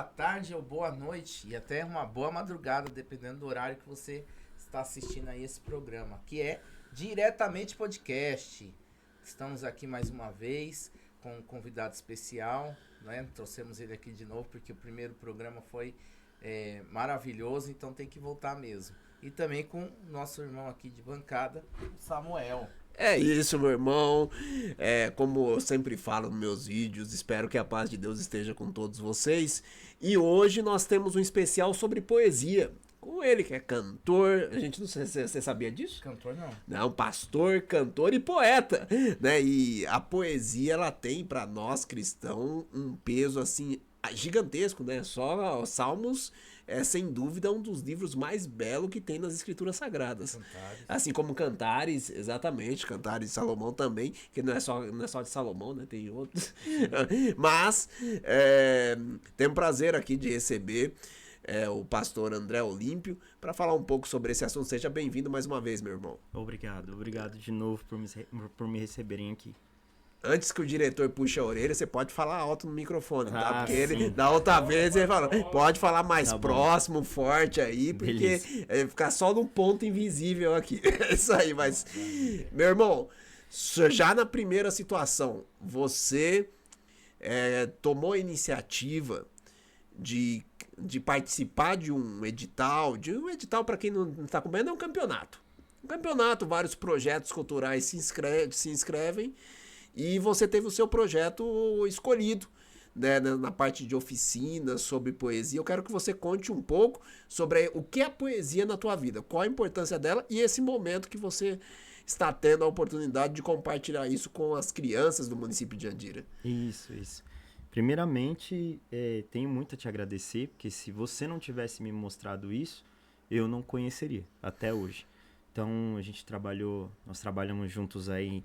boa tarde ou boa noite e até uma boa madrugada, dependendo do horário que você está assistindo aí esse programa, que é Diretamente Podcast. Estamos aqui mais uma vez com um convidado especial, né? Trouxemos ele aqui de novo porque o primeiro programa foi maravilhoso, então tem que voltar mesmo. E também com o nosso irmão aqui de bancada, o Samuel. É isso, meu irmão. Como eu sempre falo nos meus vídeos, espero que a paz de Deus esteja com todos vocês. E hoje nós temos um especial sobre poesia. Com ele, que é cantor. A gente não sei se você sabia disso? Cantor não. Não, pastor, cantor e poeta, né? E a poesia, ela tem para nós cristãos um peso assim gigantesco, né? Só Salmos é sem dúvida um dos livros mais belos que tem nas escrituras sagradas. Cantares. Assim como Cantares, exatamente, Cantares de Salomão também, que não é só de Salomão, né? Tem outros. Mas tenho o prazer aqui de receber o pastor André Olímpio para falar um pouco sobre esse assunto. Seja bem-vindo mais uma vez, meu irmão. Obrigado de novo por me receberem aqui. Antes que o diretor puxe a orelha, você pode falar alto no microfone, tá? Porque sim. ele, da outra vez, ele falou, pode falar mais Tá bom. próximo, forte aí, porque Beleza. ficar só num ponto invisível aqui. É isso aí, mas... Meu irmão, já na primeira situação, você tomou a iniciativa de participar de um edital, para quem não está comendo, é um campeonato. Um campeonato, vários projetos culturais se inscrevem, e você teve o seu projeto escolhido, né, na parte de oficinas sobre poesia. Eu quero que você conte um pouco sobre o que é a poesia na tua vida, qual a importância dela e esse momento que você está tendo a oportunidade de compartilhar isso com as crianças do município de Andira. Isso. Primeiramente, tenho muito a te agradecer, porque se você não tivesse me mostrado isso, eu não conheceria até hoje. Então, nós trabalhamos juntos aí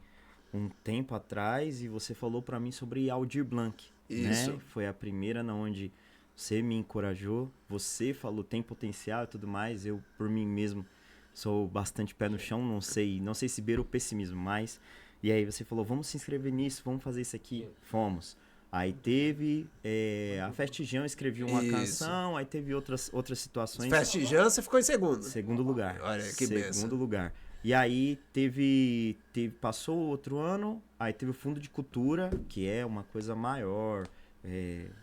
um tempo atrás e você falou para mim sobre Aldir Blanc. Isso. Né? Foi a primeira onde você me encorajou, você falou tem potencial e tudo mais. Eu, por mim mesmo, sou bastante pé no chão, não sei se beira o pessimismo, mas... E aí você falou, vamos se inscrever nisso, vamos fazer isso aqui. Fomos. Aí teve a Festijão, escrevi uma canção, aí teve outras situações. Festijão, você ficou em segundo. Segundo lugar. Olha, que benção. Segundo lugar. E aí passou outro ano, aí teve o Fundo de Cultura, que é uma coisa maior,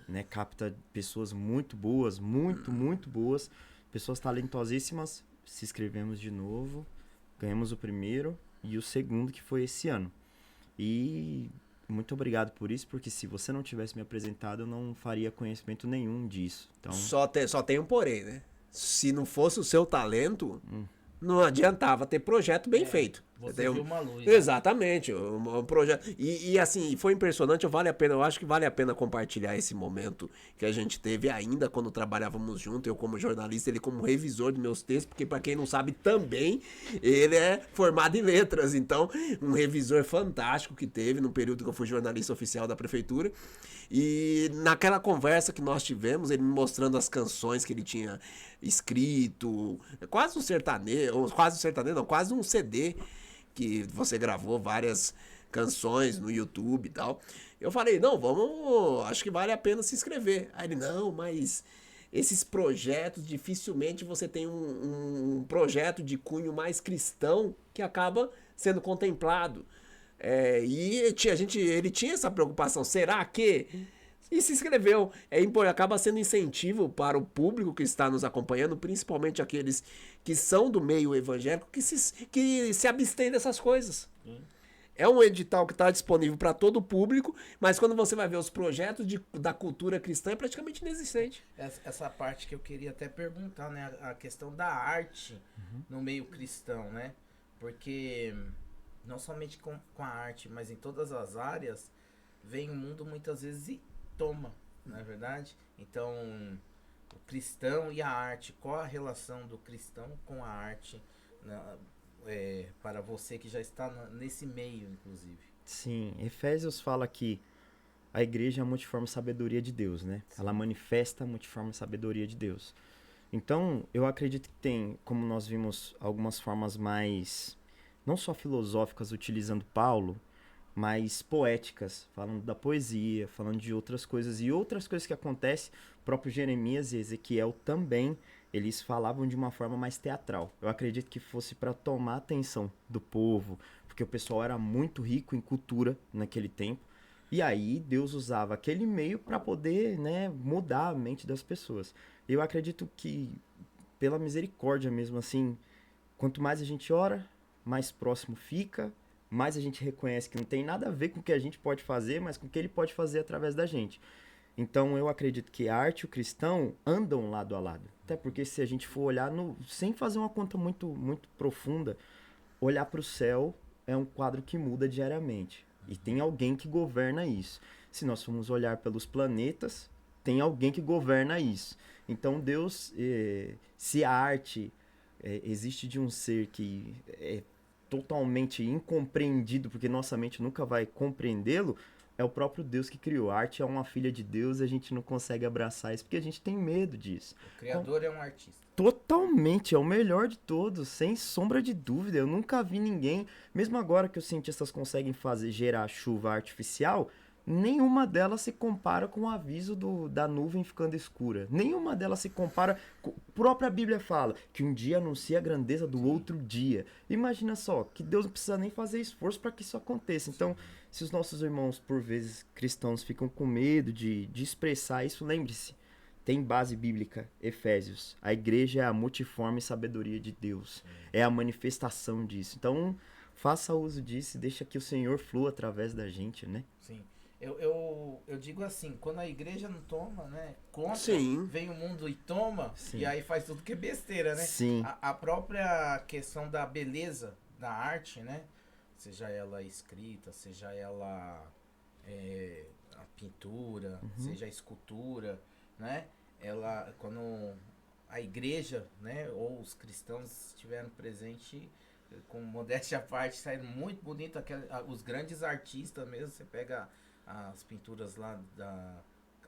né, capta pessoas muito boas, muito boas, pessoas talentosíssimas. Se inscrevemos de novo, ganhamos o primeiro e o segundo, que foi esse ano. E muito obrigado por isso, porque se você não tivesse me apresentado, eu não faria conhecimento nenhum disso. Então... Só tem um porém, né? Se não fosse o seu talento, não adiantava ter projeto bem feito. Você viu uma luz. Exatamente, um projeto. E assim, foi impressionante, eu acho que vale a pena compartilhar esse momento que a gente teve ainda quando trabalhávamos junto, eu como jornalista, ele como revisor dos meus textos, porque para quem não sabe também, ele é formado em letras, então um revisor fantástico que teve no período que eu fui jornalista oficial da prefeitura. E naquela conversa que nós tivemos, ele me mostrando as canções que ele tinha escrito, quase um quase um CD, que você gravou várias canções no YouTube e tal. Eu falei, não, acho que vale a pena se inscrever. Aí ele, não, mas esses projetos, dificilmente você tem um projeto de cunho mais cristão que acaba sendo contemplado. Ele tinha essa preocupação, será que... E se inscreveu. Acaba sendo incentivo para o público que está nos acompanhando, principalmente aqueles que são do meio evangélico, que se abstêm dessas coisas. É um edital que está disponível para todo o público, mas quando você vai ver os projetos da cultura cristã, é praticamente inexistente. Essa parte que eu queria até perguntar, né? A questão da arte no meio cristão, né? Porque não somente com a arte, mas em todas as áreas, vem o mundo muitas vezes e toma, não é verdade? Então, o cristão e a arte, qual a relação do cristão com a arte, para você que já está nesse meio, inclusive? Sim, Efésios fala que a igreja é a multiforme sabedoria de Deus, né? Sim. Ela manifesta a multiforme sabedoria de Deus. Então, eu acredito que tem, como nós vimos, algumas formas mais, não só filosóficas, utilizando Paulo, mais poéticas, falando da poesia, falando de outras coisas e outras coisas que acontecem. O próprio Jeremias e Ezequiel também, eles falavam de uma forma mais teatral. Eu acredito que fosse para tomar a atenção do povo, porque o pessoal era muito rico em cultura naquele tempo. E aí Deus usava aquele meio para poder, né, mudar a mente das pessoas. Eu acredito que, pela misericórdia mesmo, assim, quanto mais a gente ora, mais próximo fica, mais a gente reconhece que não tem nada a ver com o que a gente pode fazer, mas com o que ele pode fazer através da gente. Então eu acredito que a arte e o cristão andam lado a lado. Até porque se a gente for olhar, sem fazer uma conta muito, muito profunda, olhar para o céu é um quadro que muda diariamente. E tem alguém que governa isso. Se nós formos olhar pelos planetas, tem alguém que governa isso. Então Deus, se a arte existe de um ser que é totalmente incompreendido, porque nossa mente nunca vai compreendê-lo, é o próprio Deus que criou. A arte é uma filha de Deus e a gente não consegue abraçar isso porque a gente tem medo disso. O Criador é um artista. Totalmente, é o melhor de todos, sem sombra de dúvida. Eu nunca vi ninguém, mesmo agora que os cientistas conseguem gerar chuva artificial, nenhuma delas se compara com o aviso da nuvem ficando escura. Nenhuma delas se compara. A própria Bíblia fala que um dia anuncia a grandeza do outro dia. Imagina só, que Deus não precisa nem fazer esforço para que isso aconteça. Então, se os nossos irmãos, por vezes, cristãos, ficam com medo de expressar isso, lembre-se, tem base bíblica, Efésios. A igreja é a multiforme sabedoria de Deus. É a manifestação disso. Então, faça uso disso e deixa que o Senhor flua através da gente, né? Sim. Eu digo assim, quando a igreja não toma, né, conta, Sim. vem o mundo e toma, Sim. e aí faz tudo que é besteira, né? Sim. A própria questão da beleza da arte, né, seja ela escrita, seja ela a pintura, seja a escultura, né, quando a igreja, né, ou os cristãos estiveram presentes, com modéstia à parte, saíram muito bonito, os grandes artistas mesmo, você pega as pinturas lá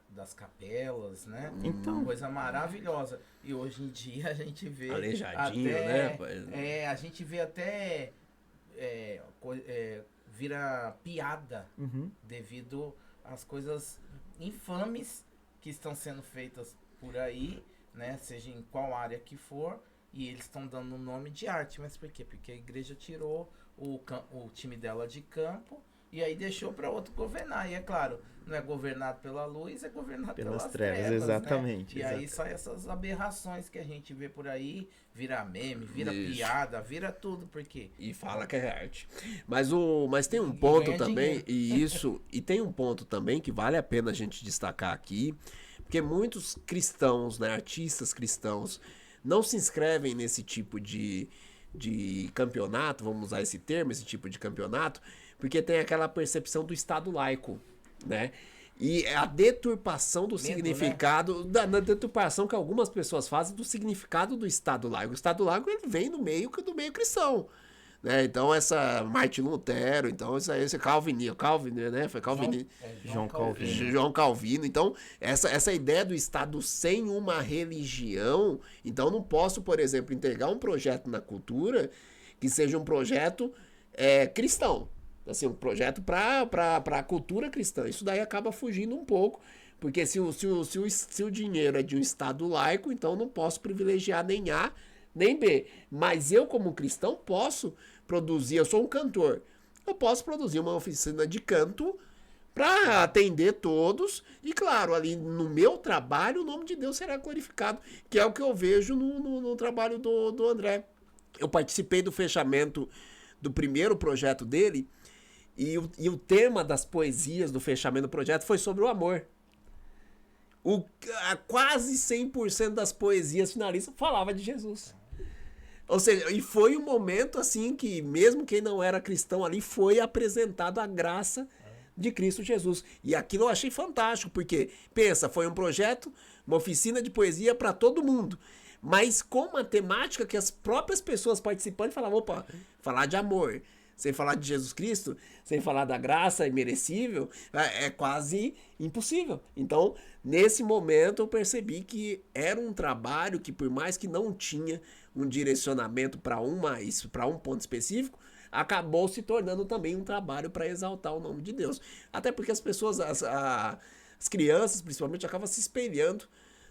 das capelas, né? Então, coisa maravilhosa. E hoje em dia a gente vê Aleijadinho, até, né? a gente vê até vira piada devido às coisas infames que estão sendo feitas por aí, né? Seja em qual área que for, e eles estão dando o nome de arte. Mas por quê? Porque a igreja tirou o time dela de campo e aí deixou para outro governar. E é claro, não é governado pela luz, é governado pelas trevas, exatamente. Né? E aí só essas aberrações que a gente vê por aí, vira meme, vira Isso. piada, vira tudo, por quê? E fala que é arte. Mas tem um ponto ganha também, dinheiro. e tem um ponto também que vale a pena a gente destacar aqui, porque muitos cristãos, né, artistas cristãos, não se inscrevem nesse tipo de campeonato, vamos usar esse termo, esse tipo de campeonato, porque tem aquela percepção do Estado laico, né? E a deturpação do significado, né? da deturpação que algumas pessoas fazem do significado do Estado laico. O Estado laico, ele vem do meio cristão, né? Então essa Martin Lutero, então esse Calvin, né? Foi Calvin, João Calvino. Então essa ideia do Estado sem uma religião, então não posso, por exemplo, entregar um projeto na cultura que seja um projeto cristão, assim, um projeto para a cultura cristã. Isso daí acaba fugindo um pouco, porque se o dinheiro é de um Estado laico, então não posso privilegiar nem A nem B. Mas eu, como cristão, posso produzir, eu sou um cantor, eu posso produzir uma oficina de canto para atender todos, e claro, ali no meu trabalho o nome de Deus será glorificado, que é o que eu vejo no trabalho do André. Eu participei do fechamento do primeiro projeto dele, e o tema das poesias do fechamento do projeto foi sobre o amor. Quase 100% das poesias finalistas falava de Jesus. Ou seja, e foi um momento assim que mesmo quem não era cristão ali foi apresentado a graça de Cristo Jesus. E aquilo eu achei fantástico, porque, pensa, foi um projeto, uma oficina de poesia para todo mundo, mas com uma temática que as próprias pessoas participantes falavam, opa, falar de amor, sem falar de Jesus Cristo, sem falar da graça imerecível, é quase impossível. Então, nesse momento eu percebi que era um trabalho que, por mais que não tinha um direcionamento para um ponto específico, acabou se tornando também um trabalho para exaltar o nome de Deus. Até porque as pessoas, as crianças principalmente, acabam se espelhando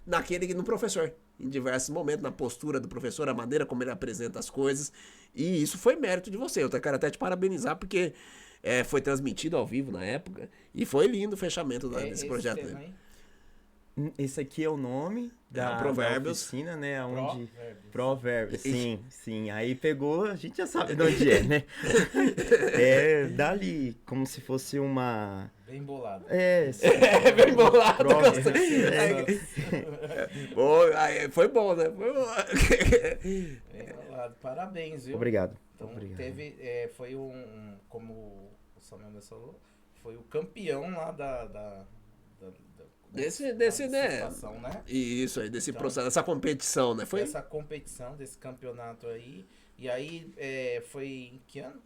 no professor, em diversos momentos, na postura do professor, a maneira como ele apresenta as coisas. E isso foi mérito de você. Eu quero até te parabenizar, porque foi transmitido ao vivo na época. E foi lindo o fechamento desse projeto. Tema, Né? Esse aqui é o nome da Provérbios. oficina, né? Onde... Provérbios. Provérbios, sim. Aí pegou, a gente já sabe de onde é, né? É dali, como se fosse uma... Bem bolado. Bem bolado. Provérbios. Foi bom, né? Foi bom. Bem bolado. Parabéns, viu? Obrigado. Então Obrigado. foi como o Samuel Mendes falou, foi o campeão lá Desse, né? situação, né? Isso aí, desse Então, processo, dessa competição, né? Foi Essa competição, desse campeonato aí. E aí, foi em que ano?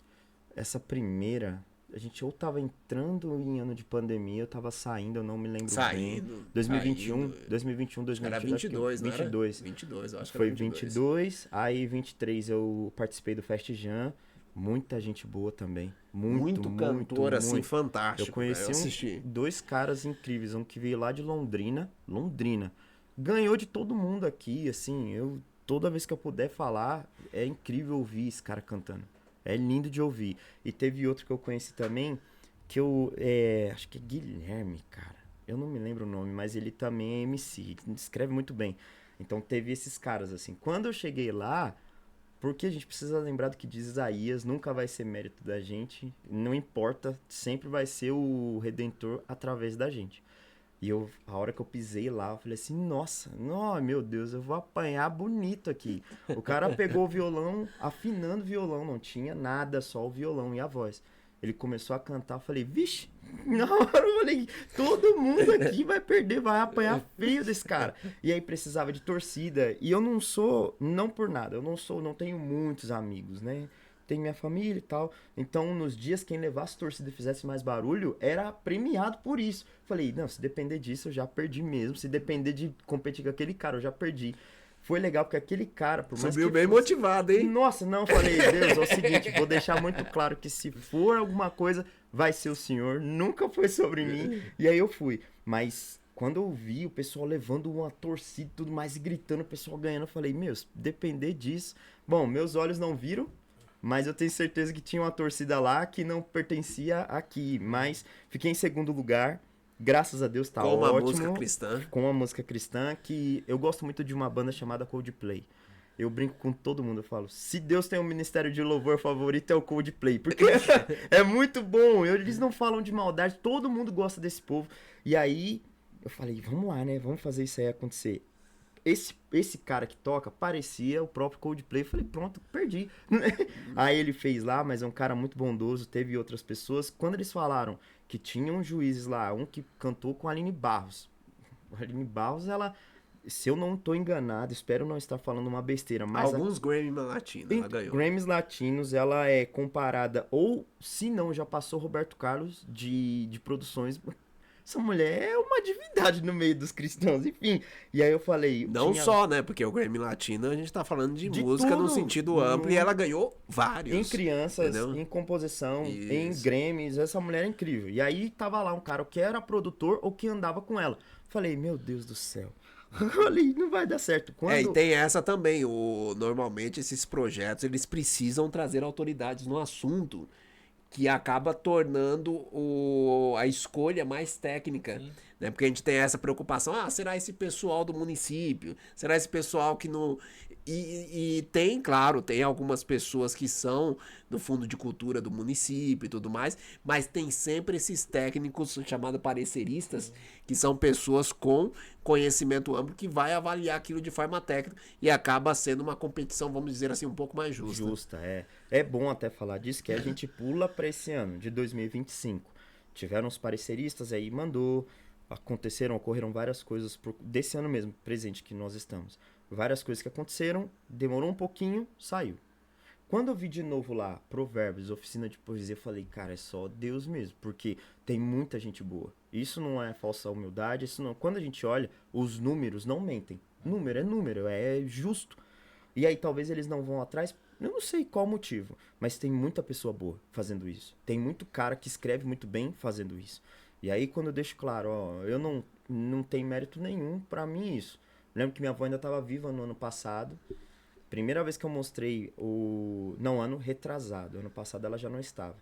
Essa primeira, a gente ou tava entrando em ano de pandemia, eu tava saindo, eu não me lembro bem. saindo. 2021, 2022. Era 22, não era? 22. 22, eu acho que Foi era 22. 22, aí 23 eu participei do Fest Jam. Muita gente boa também. Muito cantor, assim, muito. fantástico. Eu conheci assisti. dois caras incríveis. Um que veio lá de Londrina. Ganhou de todo mundo aqui, assim. Toda vez que eu puder falar, é incrível ouvir esse cara cantando. É lindo de ouvir. E teve outro que eu conheci também, que acho que é Guilherme, cara. Eu não me lembro o nome, mas ele também é MC. Ele escreve muito bem. Então teve esses caras, assim. Quando eu cheguei lá... Porque a gente precisa lembrar do que diz Isaías, nunca vai ser mérito da gente, não importa, sempre vai ser o Redentor através da gente. E a hora que eu pisei lá, eu falei assim, nossa, meu Deus, eu vou apanhar bonito aqui. O cara pegou o violão, afinando o violão, não tinha nada, só o violão e a voz. Ele começou a cantar, eu falei, vixe, na hora eu falei, todo mundo aqui vai perder, vai apanhar feio desse cara. E aí precisava de torcida, e eu não por nada, não tenho muitos amigos, né? Tenho minha família e tal, então nos dias quem levasse torcida e fizesse mais barulho, era premiado por isso. Falei, não, se depender disso eu já perdi mesmo, se depender de competir com aquele cara eu já perdi. Foi legal porque aquele cara, por mais Subiu que bem motivado, hein? Nossa, não, falei, Deus, é o seguinte, vou deixar muito claro que se for alguma coisa, vai ser o Senhor, nunca foi sobre mim. E aí eu fui. Mas quando eu vi o pessoal levando uma torcida e tudo mais e gritando, o pessoal ganhando, eu falei, meu, se depender disso... Bom, meus olhos não viram, mas eu tenho certeza que tinha uma torcida lá que não pertencia aqui. Mas fiquei em segundo lugar. Graças a Deus tá com ótimo. uma música cristã. Com uma música cristã, que eu gosto muito de uma banda chamada Coldplay. Eu brinco com todo mundo, eu falo, se Deus tem um ministério de louvor favorito é o Coldplay, porque é muito bom, eles não falam de maldade, todo mundo gosta desse povo. E aí, eu falei, vamos lá, né, vamos fazer isso aí acontecer. Esse cara que toca parecia o próprio Coldplay, eu falei, pronto, perdi. Aí ele fez lá, mas é um cara muito bondoso, teve outras pessoas. Quando eles falaram que tinham juízes lá, um que cantou com a Aline Barros. A Aline Barros, ela, se eu não tô enganado, espero não estar falando uma besteira, mas... Alguns Grammy Latinos, ela ganhou. Grammys Latinos, ela é comparada, ou se não, já passou Roberto Carlos de produções... Essa mulher é uma divindade no meio dos cristãos, enfim. E aí eu falei... Não só, né? Porque o Grammy Latino, a gente tá falando de música tudo, no sentido amplo, e ela ganhou vários. Em crianças, entendeu? em composição, Isso. em Grammys, essa mulher é incrível. E aí tava lá um cara que era produtor ou que andava com ela. Falei, meu Deus do céu. Falei, não vai dar certo. E tem essa também. Normalmente esses projetos, eles precisam trazer autoridades no assunto, que acaba tornando a escolha mais técnica, né? Porque a gente tem essa preocupação, será esse pessoal do município? Será esse pessoal que não... E tem, claro, tem algumas pessoas que são do Fundo de Cultura do município e tudo mais, mas tem sempre esses técnicos chamados pareceristas, que são pessoas com conhecimento amplo que vai avaliar aquilo de forma técnica e acaba sendo uma competição, vamos dizer assim, um pouco mais justa. Justa, é. É bom até falar disso, que a gente pula para esse ano, de 2025. Tiveram os pareceristas aí, ocorreram várias coisas desse ano mesmo, presente que nós estamos. Várias coisas que aconteceram, demorou um pouquinho, saiu. Quando eu vi de novo lá, Provérbios, Oficina de Poesia, eu falei, cara, é só Deus mesmo, porque tem muita gente boa. Isso não é falsa humildade, isso não... Quando a gente olha, os números não mentem. Número, é justo. E aí talvez eles não vão atrás Eu não sei qual o motivo, mas tem muita pessoa boa fazendo isso. Tem muito cara que escreve muito bem fazendo isso. E aí quando eu deixo claro, ó, eu não tenho mérito nenhum pra mim isso. Lembro que minha avó ainda estava viva no ano passado. Primeira vez que eu mostrei Não, ano retrasado. Ano passado ela já não estava.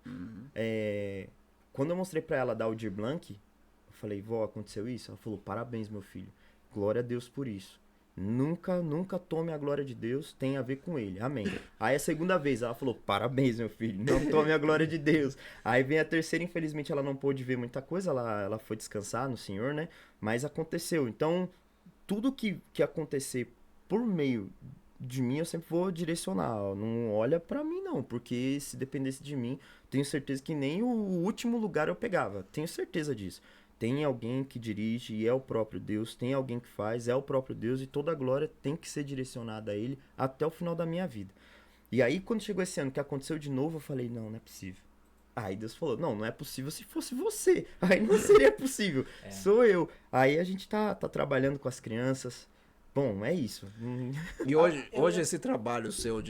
Quando eu mostrei pra ela da Aldir Blanc, eu falei, vó, aconteceu isso? Ela falou, parabéns, meu filho. Glória a Deus por isso. Nunca tome a glória de Deus, tem a ver com ele. Amém. Aí a segunda vez ela falou, parabéns, meu filho, não tome a glória de Deus. Aí vem a terceira, infelizmente ela não pôde ver muita coisa, ela foi descansar no Senhor, né? Mas aconteceu. Então, tudo que acontecer por meio de mim, eu sempre vou direcionar. Ó, não olha pra mim, não, porque se dependesse de mim, tenho certeza que nem o último lugar eu pegava. Tenho certeza disso. Tem alguém que dirige e é o próprio Deus, tem alguém que faz, é o próprio Deus e toda a glória tem que ser direcionada a Ele até o final da minha vida. E aí, quando chegou esse ano que aconteceu de novo, eu falei, não é possível. Aí Deus falou, não é possível se fosse você. Aí não seria possível, sou eu. Aí a gente tá trabalhando com as crianças. Bom, é isso. E hoje esse trabalho seu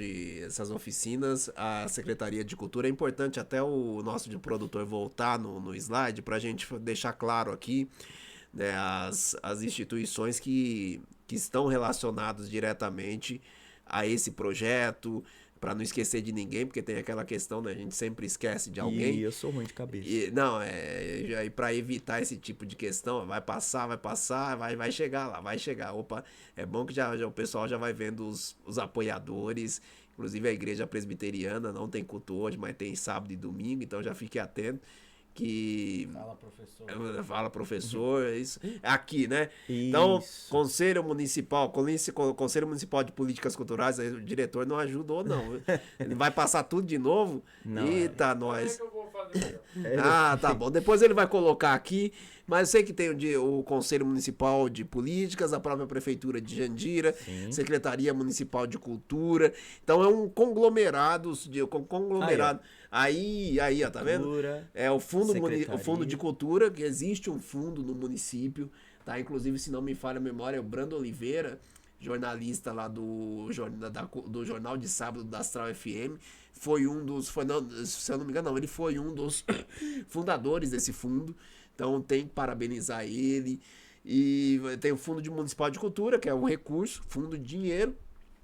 essas oficinas, a Secretaria de Cultura, é importante até o nosso produtor voltar no slide para a gente deixar claro aqui, né, as instituições que estão relacionadas diretamente a esse projeto, para não esquecer de ninguém, porque tem aquela questão, né, a gente sempre esquece de alguém. E eu sou ruim de cabeça. E para evitar esse tipo de questão, vai passar, vai chegar lá, vai chegar. Opa, é bom que já o pessoal já vai vendo os apoiadores, inclusive a igreja presbiteriana não tem culto hoje, mas tem sábado e domingo, então já fique atento. Fala, professor, é isso. Aqui, né? Isso. Então, Conselho Municipal de Políticas Culturais, aí o diretor não ajudou, não. Ele vai passar tudo de novo? Não, eita, nós. Tá bom. Depois ele vai colocar aqui, mas eu sei que tem o Conselho Municipal de Políticas, a própria Prefeitura de Jandira, sim, Secretaria Municipal de Cultura. Então é um conglomerado. Aí, ó, tá vendo? É o fundo de cultura, que existe um fundo no município, tá? Inclusive, se não me falha a memória, é o Brando Oliveira, jornalista lá do Jornal de Sábado da Astral FM, se eu não me engano, ele foi um dos fundadores desse fundo, então tem que parabenizar ele. E tem o Fundo Municipal de Cultura, que é um recurso, fundo de dinheiro,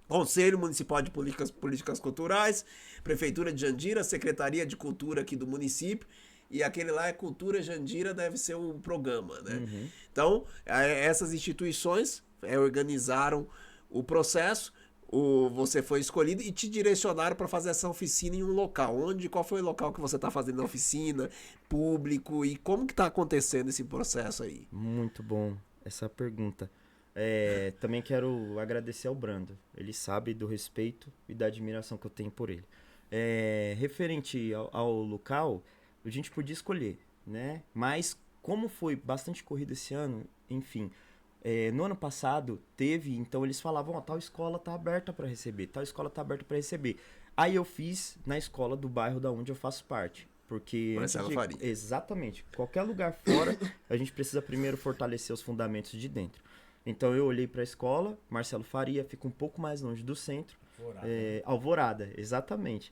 Conselho Municipal de Políticas Culturais, Prefeitura de Jandira, Secretaria de Cultura aqui do município, e aquele lá é Cultura Jandira, deve ser o programa, né? Uhum. Então, essas instituições organizaram o processo, você foi escolhido e te direcionaram para fazer essa oficina em um local. Qual foi o local que você está fazendo a oficina, público, e como que está acontecendo esse processo aí? Muito bom essa pergunta. Também quero agradecer ao Brando. Ele sabe do respeito e da admiração que eu tenho por ele. Referente ao local, a gente podia escolher, né? Mas como foi bastante corrido esse ano, enfim, no ano passado teve, então eles falavam, tal escola tá aberta para receber, tal escola tá aberta para receber. Aí eu fiz na escola do bairro da onde eu faço parte. Porque Marcelo Faria. Exatamente. Qualquer lugar fora, a gente precisa primeiro fortalecer os fundamentos de dentro. Então eu olhei para a escola, Marcelo Faria, fica um pouco mais longe do centro. Alvorada, exatamente.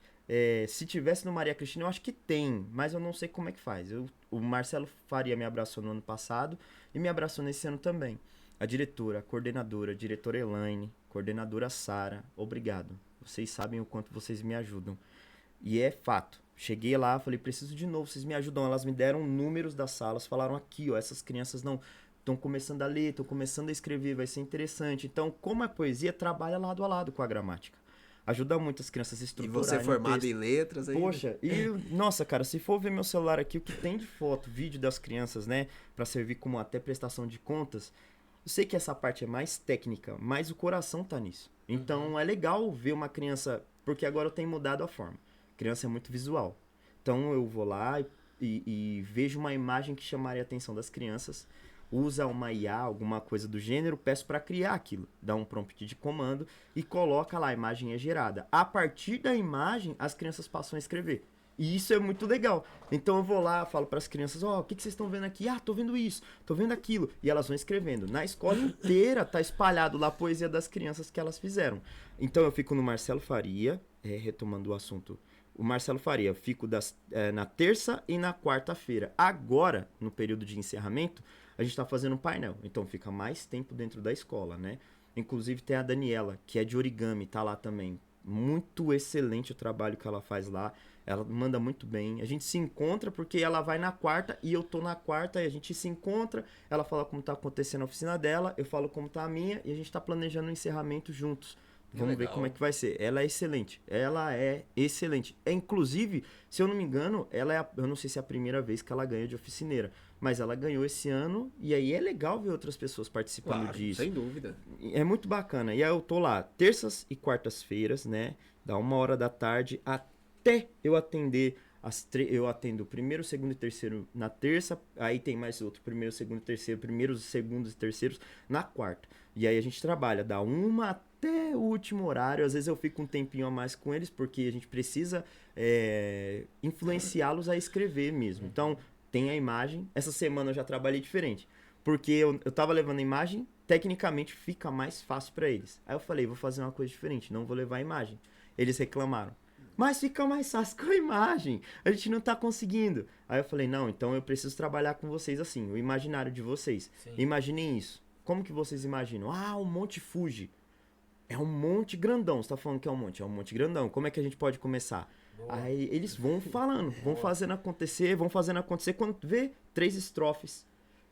Se tivesse no Maria Cristina, eu acho que tem, mas eu não sei como é que faz. O Marcelo Faria me abraçou no ano passado e me abraçou nesse ano também. A diretora, a coordenadora, a diretora Elaine, coordenadora Sara, obrigado. Vocês sabem o quanto vocês me ajudam. E é fato. Cheguei lá, falei, preciso de novo, vocês me ajudam. Elas me deram números das salas, falaram aqui, ó, essas crianças não estão começando a ler, estão começando a escrever, vai ser interessante. Então, como a poesia trabalha lado a lado com a gramática. Ajuda muito as crianças a estruturarem. E você é formado em letras aí? Poxa, nossa, cara, se for ver meu celular aqui, o que tem de foto, vídeo das crianças, né, pra servir como até prestação de contas, eu sei que essa parte é mais técnica, mas o coração tá nisso. Então, é legal ver uma criança, porque agora eu tenho mudado a forma. Criança é muito visual. Então, eu vou lá e vejo uma imagem que chamaria a atenção das crianças, usa uma IA, alguma coisa do gênero, peço para criar aquilo, dá um prompt de comando e coloca lá, a imagem é gerada. A partir da imagem, as crianças passam a escrever. E isso é muito legal. Então eu vou lá, falo para as crianças, ó, o que vocês estão vendo aqui? Ah, tô vendo isso, tô vendo aquilo. E elas vão escrevendo. Na escola inteira tá espalhado lá a poesia das crianças que elas fizeram. Então eu fico no Marcelo Faria, retomando o assunto. O Marcelo Faria, eu fico na terça e na quarta-feira. Agora, no período de encerramento, a gente tá fazendo um painel. Então fica mais tempo dentro da escola, né? Inclusive tem a Daniela, que é de origami, tá lá também. Muito excelente o trabalho que ela faz lá. Ela manda muito bem. A gente se encontra porque ela vai na quarta e eu tô na quarta e a gente se encontra. Ela fala como tá acontecendo a oficina dela, eu falo como tá a minha e a gente tá planejando o encerramento juntos. Vamos ver como é que vai ser. Ela é excelente. Ela é excelente. Inclusive, se eu não me engano, eu não sei se é a primeira vez que ela ganha de oficineira, mas ela ganhou esse ano e aí é legal ver outras pessoas participando disso. Sem dúvida. É muito bacana. E aí eu tô lá terças e quartas-feiras, né? Da 1h da tarde até eu atender eu atendo o primeiro, segundo e terceiro na terça, aí tem mais outro, primeiro, segundo e terceiro, primeiros, segundos e terceiros na quarta. E aí a gente trabalha da 1 até o último horário, às vezes eu fico um tempinho a mais com eles, porque a gente precisa influenciá-los a escrever mesmo. Então, tem a imagem, essa semana eu já trabalhei diferente, porque eu tava levando a imagem, tecnicamente fica mais fácil para eles. Aí eu falei, vou fazer uma coisa diferente, não vou levar a imagem. Eles reclamaram. Mas fica mais fácil com a imagem. A gente não tá conseguindo. Aí eu falei, não, então eu preciso trabalhar com vocês assim, o imaginário de vocês. Sim. Imaginem isso. Como que vocês imaginam? Ah, o Monte Fuji. É um monte grandão. Você tá falando que é um monte? É um monte grandão. Como é que a gente pode começar? Boa. Aí eles vão falando, vão fazendo acontecer, Quando vê 3 estrofes,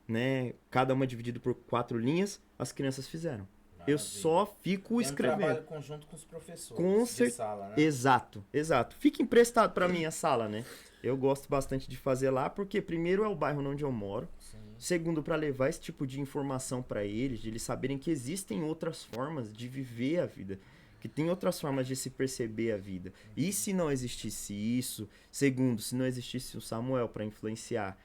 né? Cada uma dividida por 4 linhas, as crianças fizeram. Eu só fico escrevendo. Trabalho conjunto com os professores. Com certeza. Sala, né? Exato. Fica emprestado para mim a sala, né? Eu gosto bastante de fazer lá, porque primeiro é o bairro onde eu moro. Sim. Segundo, para levar esse tipo de informação para eles, de eles saberem que existem outras formas de viver a vida, que tem outras formas de se perceber a vida. E se não existisse isso, segundo, se não existisse o Samuel para influenciar,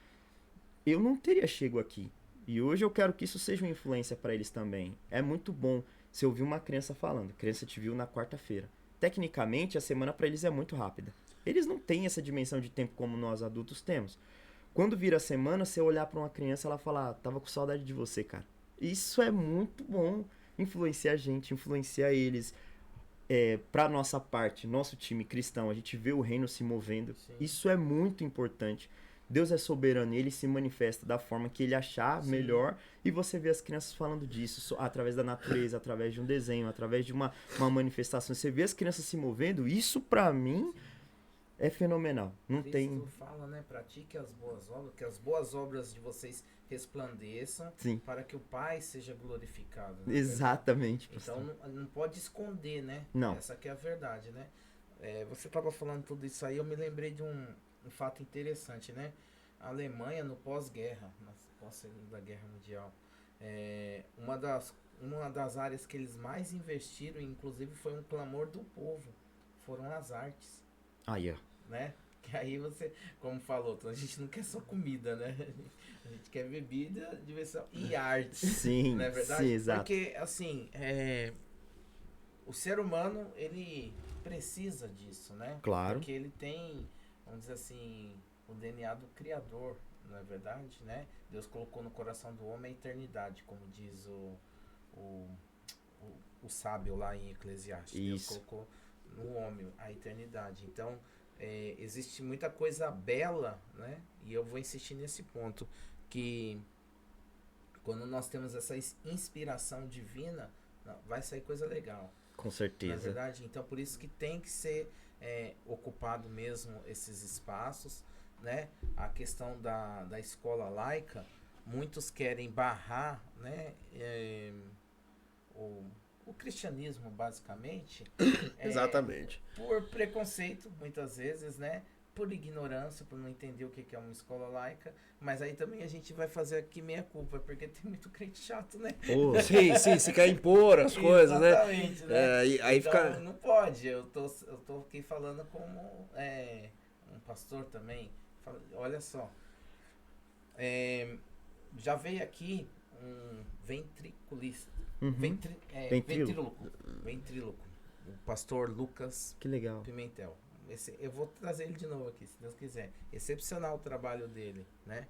eu não teria chego aqui. E hoje eu quero que isso seja uma influência para eles também. É muito bom se ouvir uma criança falando. A criança te viu na quarta-feira. Tecnicamente, a semana para eles é muito rápida. Eles não têm essa dimensão de tempo como nós adultos temos. Quando vira a semana, você olhar para uma criança, ela fala, tava com saudade de você, cara. Isso é muito bom. Influenciar a gente, influenciar eles. Pra nossa parte, nosso time cristão, a gente vê o reino se movendo. Sim. Isso é muito importante. Deus é soberano e ele se manifesta da forma que ele achar Sim. melhor, e você vê as crianças falando disso através da natureza, através de um desenho, através de uma manifestação. Você vê as crianças se movendo, isso pra mim é fenomenal. Não Cristo tem... fala, né? Pratique as boas obras, que as boas obras de vocês resplandeçam Sim. para que o Pai seja glorificado. Né? Exatamente. Então não pode esconder, né? Não. Essa que é a verdade, né? Você estava falando tudo isso aí, eu me lembrei de um fato interessante, né? A Alemanha no pós-guerra, na pós-segunda guerra mundial, uma das áreas que eles mais investiram, inclusive foi um clamor do povo, foram as artes. Né? Que aí você, como falou, a gente não quer só comida, né? A gente quer bebida, diversão e arte. Sim, não é verdade? Sim, exato. Porque, assim, o ser humano, ele precisa disso, né? Claro. Porque ele tem, vamos dizer assim, o DNA do Criador, não é verdade, né? Deus colocou no coração do homem a eternidade, como diz o sábio lá em Eclesiastes. Isso. Deus colocou no homem a eternidade. Então, existe muita coisa bela, né? E eu vou insistir nesse ponto, que quando nós temos essa inspiração divina, vai sair coisa legal. Com certeza. Na verdade, então por isso que tem que ser ocupado mesmo esses espaços, né? A questão da escola laica, muitos querem barrar, né? O cristianismo, basicamente. Exatamente. Por preconceito, muitas vezes, né? Por ignorância, por não entender o que é uma escola laica. Mas aí também a gente vai fazer aqui meia culpa, porque tem muito crente chato, né? Sim, se quer impor as coisas, né? Exatamente, né? Aí então, fica... não pode. Eu tô aqui falando como um pastor também. Olha só. Já veio aqui um ventriculista. Ventríloco. O pastor Lucas que legal. Pimentel. eu vou trazer ele de novo aqui, se Deus quiser. Excepcional o trabalho dele, né?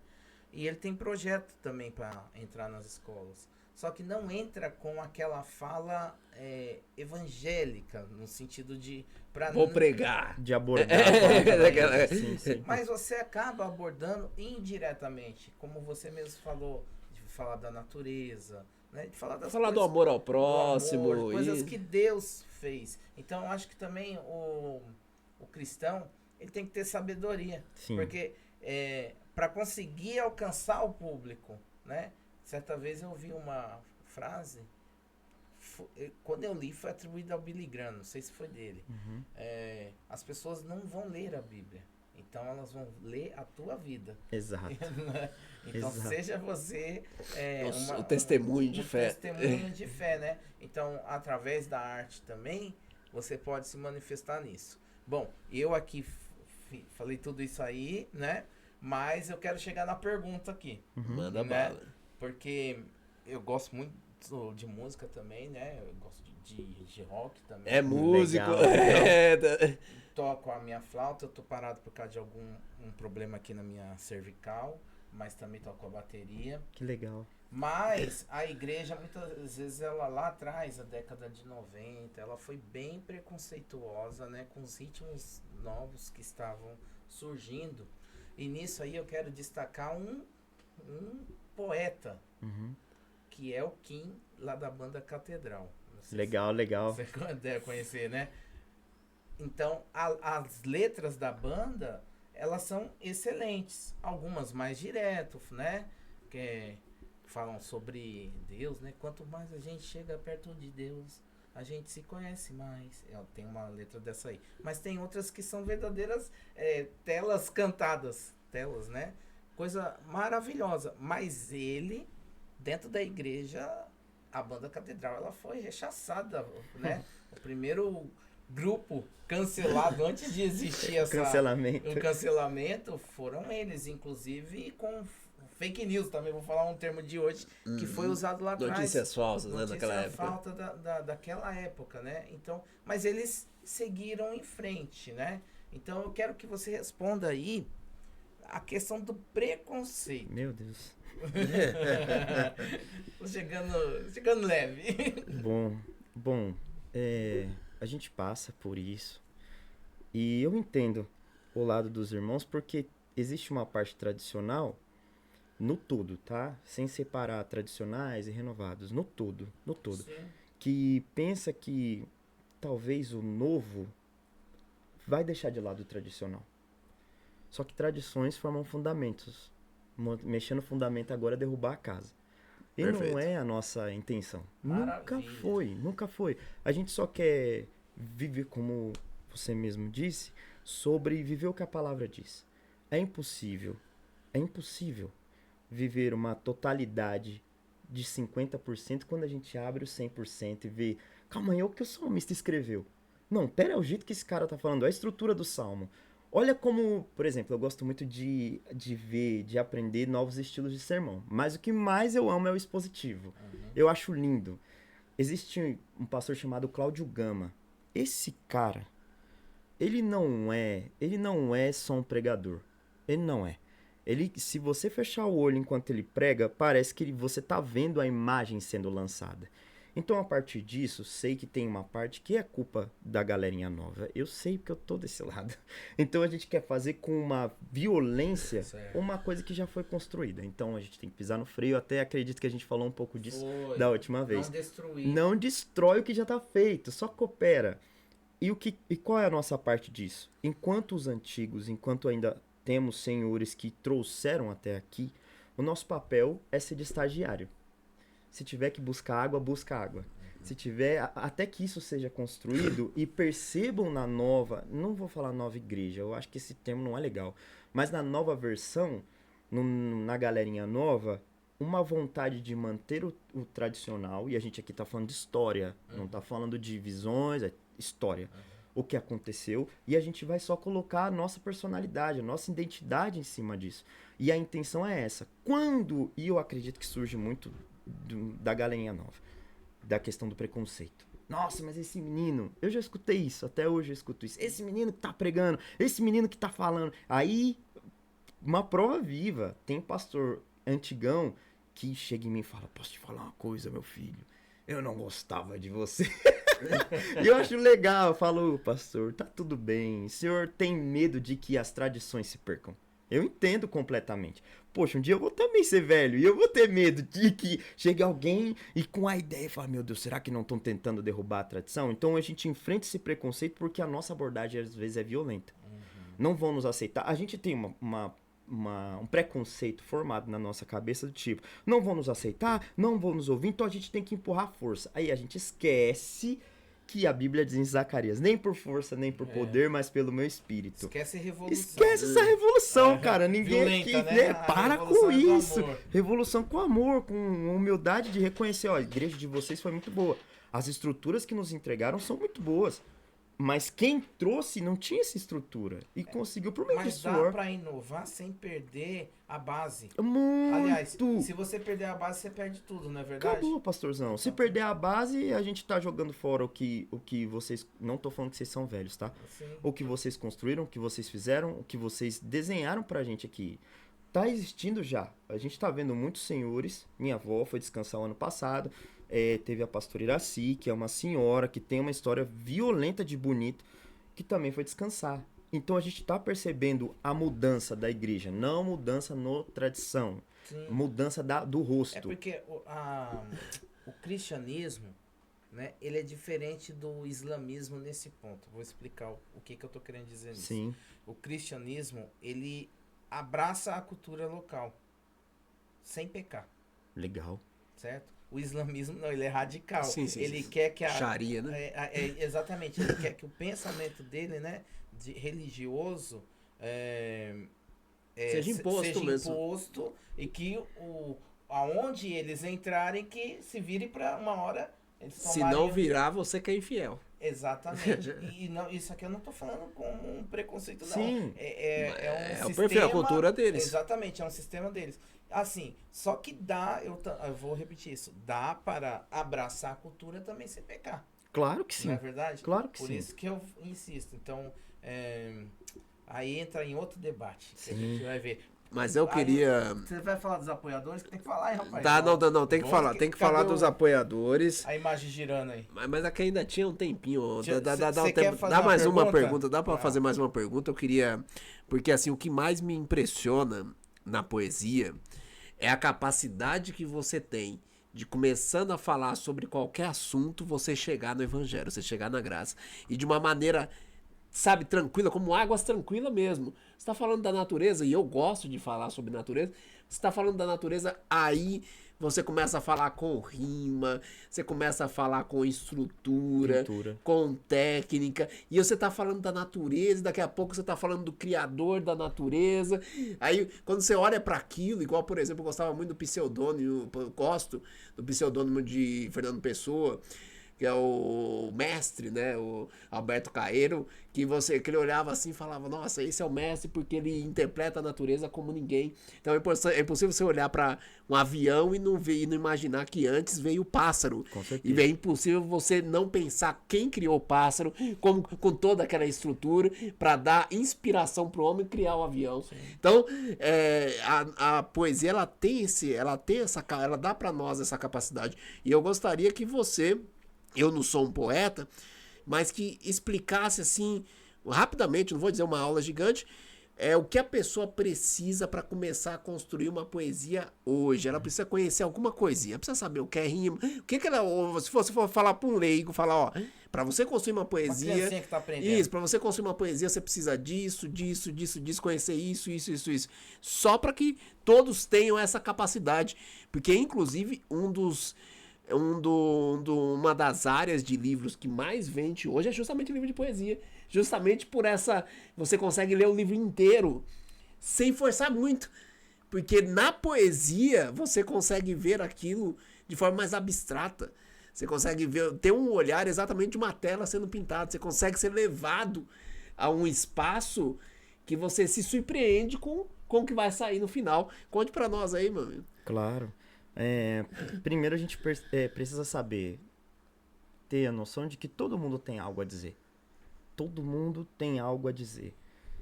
E ele tem projeto também para entrar nas escolas. Só que não entra com aquela fala evangélica, no sentido de... Vou pregar. De abordar. Sim, sim. Mas você acaba abordando indiretamente, como você mesmo falou, de falar da natureza, né? De falar das Falar do coisas, amor ao próximo. do amor, coisas que Deus fez. Então, eu acho que também o cristão, ele tem que ter sabedoria. Sim. Porque para conseguir alcançar o público, né? Certa vez eu ouvi uma frase, quando eu li foi atribuída ao Billy Graham, não sei se foi dele. Uhum. As pessoas não vão ler a Bíblia, então elas vão ler a tua vida. Exato. Então Exato. seja você O testemunho de fé. testemunho de fé, né? Então, através da arte também, você pode se manifestar nisso. Bom, eu aqui falei tudo isso aí, né? Mas eu quero chegar na pergunta aqui. Manda Né? bala. Porque eu gosto muito de música também, né? Eu gosto de rock também. É músico. Legal. Toco a minha flauta, eu tô parado por causa de um problema aqui na minha cervical, mas também toco a bateria. Que legal. Mas a igreja, muitas vezes, ela lá atrás, a década de 90, ela foi bem preconceituosa, né? Com os ritmos novos que estavam surgindo. E nisso aí eu quero destacar um poeta, Uhum. que é o Kim, lá da banda Catedral. Não sei Legal, legal. se você deve conhecer, né? Então, as letras da banda, elas são excelentes. Algumas mais direto, né? Que falam sobre Deus, né? Quanto mais a gente chega perto de Deus, a gente se conhece mais. Tem uma letra dessa aí. Mas tem outras que são verdadeiras telas cantadas. Telas, né? Coisa maravilhosa. Mas ele, dentro da igreja, a banda Catedral, ela foi rechaçada, né? O primeiro grupo cancelado antes de existir um cancelamento foram eles, inclusive com fake news também, vou falar um termo de hoje, que foi usado lá atrás. Notícias falsas, né, naquela época. Falta daquela época, né? Então, mas eles seguiram em frente, né? Então eu quero que você responda aí a questão do preconceito. Meu Deus. Tô chegando leve. Bom, a gente passa por isso. E eu entendo o lado dos irmãos, porque existe uma parte tradicional no todo, tá? Sem separar tradicionais e renovados. No todo. Sim. Que pensa que talvez o novo vai deixar de lado o tradicional. Só que tradições formam fundamentos. Mexer no fundamento agora é derrubar a casa. E Perfeito. não é a nossa intenção. Maravilha. Nunca foi. A gente só quer viver, como você mesmo disse, sobre viver o que a palavra diz. É impossível viver uma totalidade de 50% quando a gente abre o 100% e vê, calma aí, é o que o salmista escreveu. Não, pera, é o jeito que esse cara tá falando, é a estrutura do salmo. Olha como, por exemplo, eu gosto muito de ver, de aprender novos estilos de sermão. Mas o que mais eu amo é o expositivo. Uhum. Eu acho lindo. Existe um pastor chamado Cláudio Gama. Esse cara, ele não é só um pregador. Ele não é. Se você fechar o olho enquanto ele prega, parece que você tá vendo a imagem sendo lançada. Então, a partir disso, sei que tem uma parte que é culpa da galerinha nova. Eu sei porque eu tô desse lado. Então, a gente quer fazer com uma violência uma coisa que já foi construída. Então, a gente tem que pisar no freio. Eu até acredito que a gente falou um pouco disso da última vez. Não destruir. Não destrói o que já tá feito, só coopera. E qual é a nossa parte disso? Enquanto os antigos, enquanto ainda temos senhores que trouxeram até aqui, o nosso papel é ser de estagiário. Se tiver que buscar água, busca água. Se tiver, até que isso seja construído e percebam na nova, não vou falar nova igreja, eu acho que esse termo não é legal, mas na nova versão, na galerinha nova, uma vontade de manter o tradicional, e a gente aqui tá falando de história, não tá falando de visões, é história. O que aconteceu, e a gente vai só colocar a nossa personalidade, a nossa identidade em cima disso. E a intenção é essa. E eu acredito que surge muito da galerinha nova, da questão do preconceito. Nossa, mas esse menino, eu já escutei isso, até hoje eu escuto isso. Esse menino que tá pregando, esse menino que tá falando. Aí, uma prova viva, tem pastor antigão que chega em mim e fala, posso te falar uma coisa, meu filho? Eu não gostava de você. E eu acho legal, eu falo, pastor, tá tudo bem. O senhor tem medo de que as tradições se percam? Eu entendo completamente. Poxa, um dia eu vou também ser velho e eu vou ter medo de que chegue alguém e com a ideia fala, meu Deus, será que não estão tentando derrubar a tradição? Então a gente enfrenta esse preconceito porque a nossa abordagem às vezes é violenta. Não vão nos aceitar. A gente tem um preconceito formado na nossa cabeça do tipo, não vão nos aceitar, não vão nos ouvir, então a gente tem que empurrar a força. Aí a gente esquece que a Bíblia diz em Zacarias, nem por força, nem por poder, mas pelo meu espírito. Esquece a revolução. Esquece essa revolução, cara. Ninguém violenta, aqui, né? para A com revolução é do isso. amor. Revolução com amor, com humildade de reconhecer, ó, a igreja de vocês foi muito boa. As estruturas que nos entregaram são muito boas. Mas quem trouxe não tinha essa estrutura e conseguiu por meio de Mas dá suor. pra inovar sem perder a base. Muito. Aliás, se você perder a base, você perde tudo, não é verdade? Acabou, pastorzão. Se perder a base, a gente tá jogando fora o que vocês... Não tô falando que vocês são velhos, tá? Assim, O que vocês construíram, o que vocês fizeram, o que vocês desenharam pra gente aqui. Tá existindo já. A gente tá vendo muitos senhores. Minha avó foi descansar o ano passado. Teve a pastora Iraci, que é uma senhora que tem uma história violenta de bonito, que também foi descansar. Então a gente tá percebendo a mudança da igreja, não mudança no tradição. sim. Mudança do rosto. É porque o cristianismo, né, ele é diferente do islamismo nesse ponto. Vou explicar o que eu tô querendo dizer nisso. Sim. O cristianismo, ele abraça a cultura local, sem pecar, Legal. certo? O islamismo não, ele é radical. Sim, sim, ele sim. quer que a... Sharia, né? Exatamente, ele quer que o pensamento dele, né, religioso, Seja imposto mesmo. imposto e que aonde eles entrarem que se virem para uma hora eles Se tomarem não virar, você que é infiel. Exatamente. E não, isso aqui eu não tô falando com um preconceito, não. Sim. É um o perfil, a cultura deles. Exatamente, é um sistema deles. Assim, só que eu vou repetir isso, dá para abraçar a cultura também sem pecar. Claro que sim. Não é verdade? Claro que Por sim. isso que eu insisto. Então, aí entra em outro debate. Que a Sim. gente vai ver. Mas eu Aí, queria... Você vai falar dos apoiadores, que tem que falar aí, rapaz. Tá, não, tem que Vamos falar. Tem que falar cadê dos o- apoiadores. A imagem girando aí. Mas aqui ainda tinha um tempinho. Cê- Dá cê um quer tempo. fazer Dá uma mais uma pergunta? pergunta. Dá pra Ah. fazer mais uma pergunta? Eu queria... Porque assim, o que mais me impressiona na poesia é a capacidade que você tem de, começando a falar sobre qualquer assunto, você chegar no evangelho, você chegar na graça. E de uma maneira, sabe, tranquila, como águas tranquilas mesmo. Você tá falando da natureza, e eu gosto de falar sobre natureza. Você tá falando da natureza, aí você começa a falar com rima, você começa a falar com estrutura, Pintura. com técnica, e você tá falando da natureza, e daqui a pouco você tá falando do criador da natureza. Aí, quando você olha para aquilo, igual, por exemplo, eu gostava muito do pseudônimo, eu gosto do pseudônimo de Fernando Pessoa, que é o mestre, né, o Alberto Caeiro, que ele olhava assim e falava, nossa, esse é o mestre porque ele interpreta a natureza como ninguém. Então é impossível você olhar para um avião e não imaginar que antes veio o pássaro. Com certeza. E é impossível você não pensar quem criou o pássaro, com toda aquela estrutura, para dar inspiração para o homem criar o avião. Então, a poesia, ela dá para nós essa capacidade. E eu gostaria que você... Eu não sou um poeta, mas que explicasse assim, rapidamente, não vou dizer uma aula gigante, o que a pessoa precisa para começar a construir uma poesia hoje. Ela precisa conhecer alguma coisinha, precisa saber o que é rima, o que ela, se você for falar para um leigo, falar, ó, para você construir uma poesia, criancinha que tá aprendendo. isso, para você construir uma poesia, você precisa disso, conhecer isso. Só para que todos tenham essa capacidade, porque inclusive uma das áreas de livros que mais vende hoje é justamente livro de poesia. Justamente por essa... Você consegue ler o livro inteiro sem forçar muito. Porque na poesia você consegue ver aquilo de forma mais abstrata. Você consegue ter um olhar exatamente de uma tela sendo pintada. Você consegue ser levado a um espaço que você se surpreende com o que vai sair no final. Conte pra nós aí, meu amigo. Claro. Primeiro a gente precisa saber, ter a noção de que todo mundo tem algo a dizer. Todo mundo tem algo a dizer.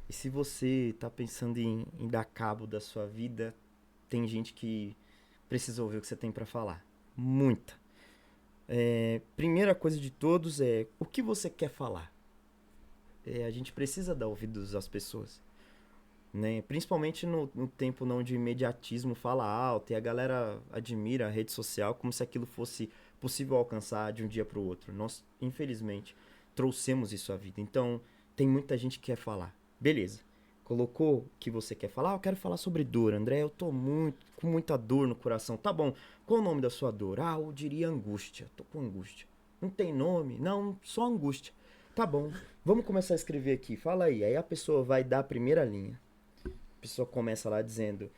E se você tá pensando em dar cabo da sua vida, tem gente que precisa ouvir o que você tem para falar. Muita. Primeira coisa de todos é o que você quer falar. A gente precisa dar ouvidos às pessoas. Né? Principalmente no tempo não de imediatismo, fala alto, e a galera admira a rede social como se aquilo fosse possível alcançar de um dia para o outro. Nós, infelizmente, trouxemos isso à vida. Então, tem muita gente que quer falar. Beleza. Colocou o que você quer falar? Eu quero falar sobre dor, André. Eu tô com muita dor no coração. Tá bom. Qual o nome da sua dor? Eu diria angústia. Tô com angústia. Não tem nome? Não, só angústia. Tá bom. Vamos começar a escrever aqui. Fala aí. Aí a pessoa vai dar a primeira linha. A pessoa começa lá dizendo,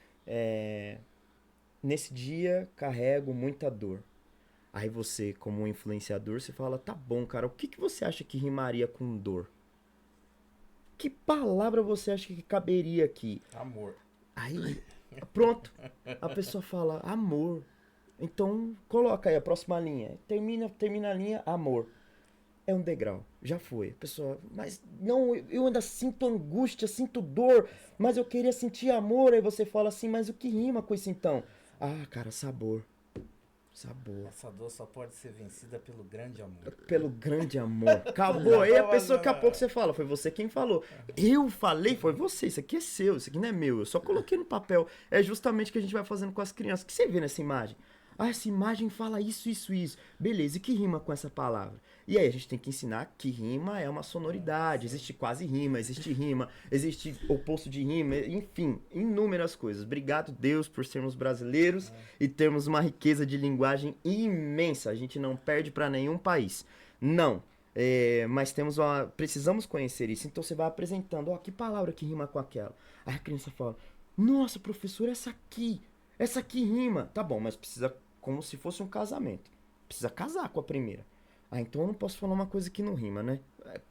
nesse dia carrego muita dor. Aí você, como um influenciador, você fala, tá bom, cara, o que você acha que rimaria com dor? Que palavra você acha que caberia aqui? Amor. Aí, pronto. A pessoa fala, amor. Então, coloca aí a próxima linha. Termina a linha, amor. É um degrau, já foi. A pessoa, mas não, eu ainda sinto angústia, sinto dor, mas eu queria sentir amor. Aí você fala assim, mas o que rima com isso então? Cara, sabor. Sabor. Essa dor só pode ser vencida pelo grande amor. Pelo grande amor. Acabou. Aí a pessoa, daqui a pouco você fala, foi você quem falou. Eu falei, foi você. Isso aqui é seu, isso aqui não é meu. Eu só coloquei no papel. É justamente o que a gente vai fazendo com as crianças. O que você vê nessa imagem? Essa imagem fala isso, isso, isso. Beleza, e que rima com essa palavra? E aí a gente tem que ensinar que rima é uma sonoridade. Existe quase rima, existe oposto de rima, enfim, inúmeras coisas. Obrigado, Deus, por sermos brasileiros e termos uma riqueza de linguagem imensa. A gente não perde para nenhum país. Não. Mas precisamos conhecer isso. Então você vai apresentando, que palavra que rima com aquela. Aí a criança fala, nossa, professor, essa aqui rima. Tá bom, mas precisa como se fosse um casamento. Precisa casar com a primeira. Então eu não posso falar uma coisa que não rima, né?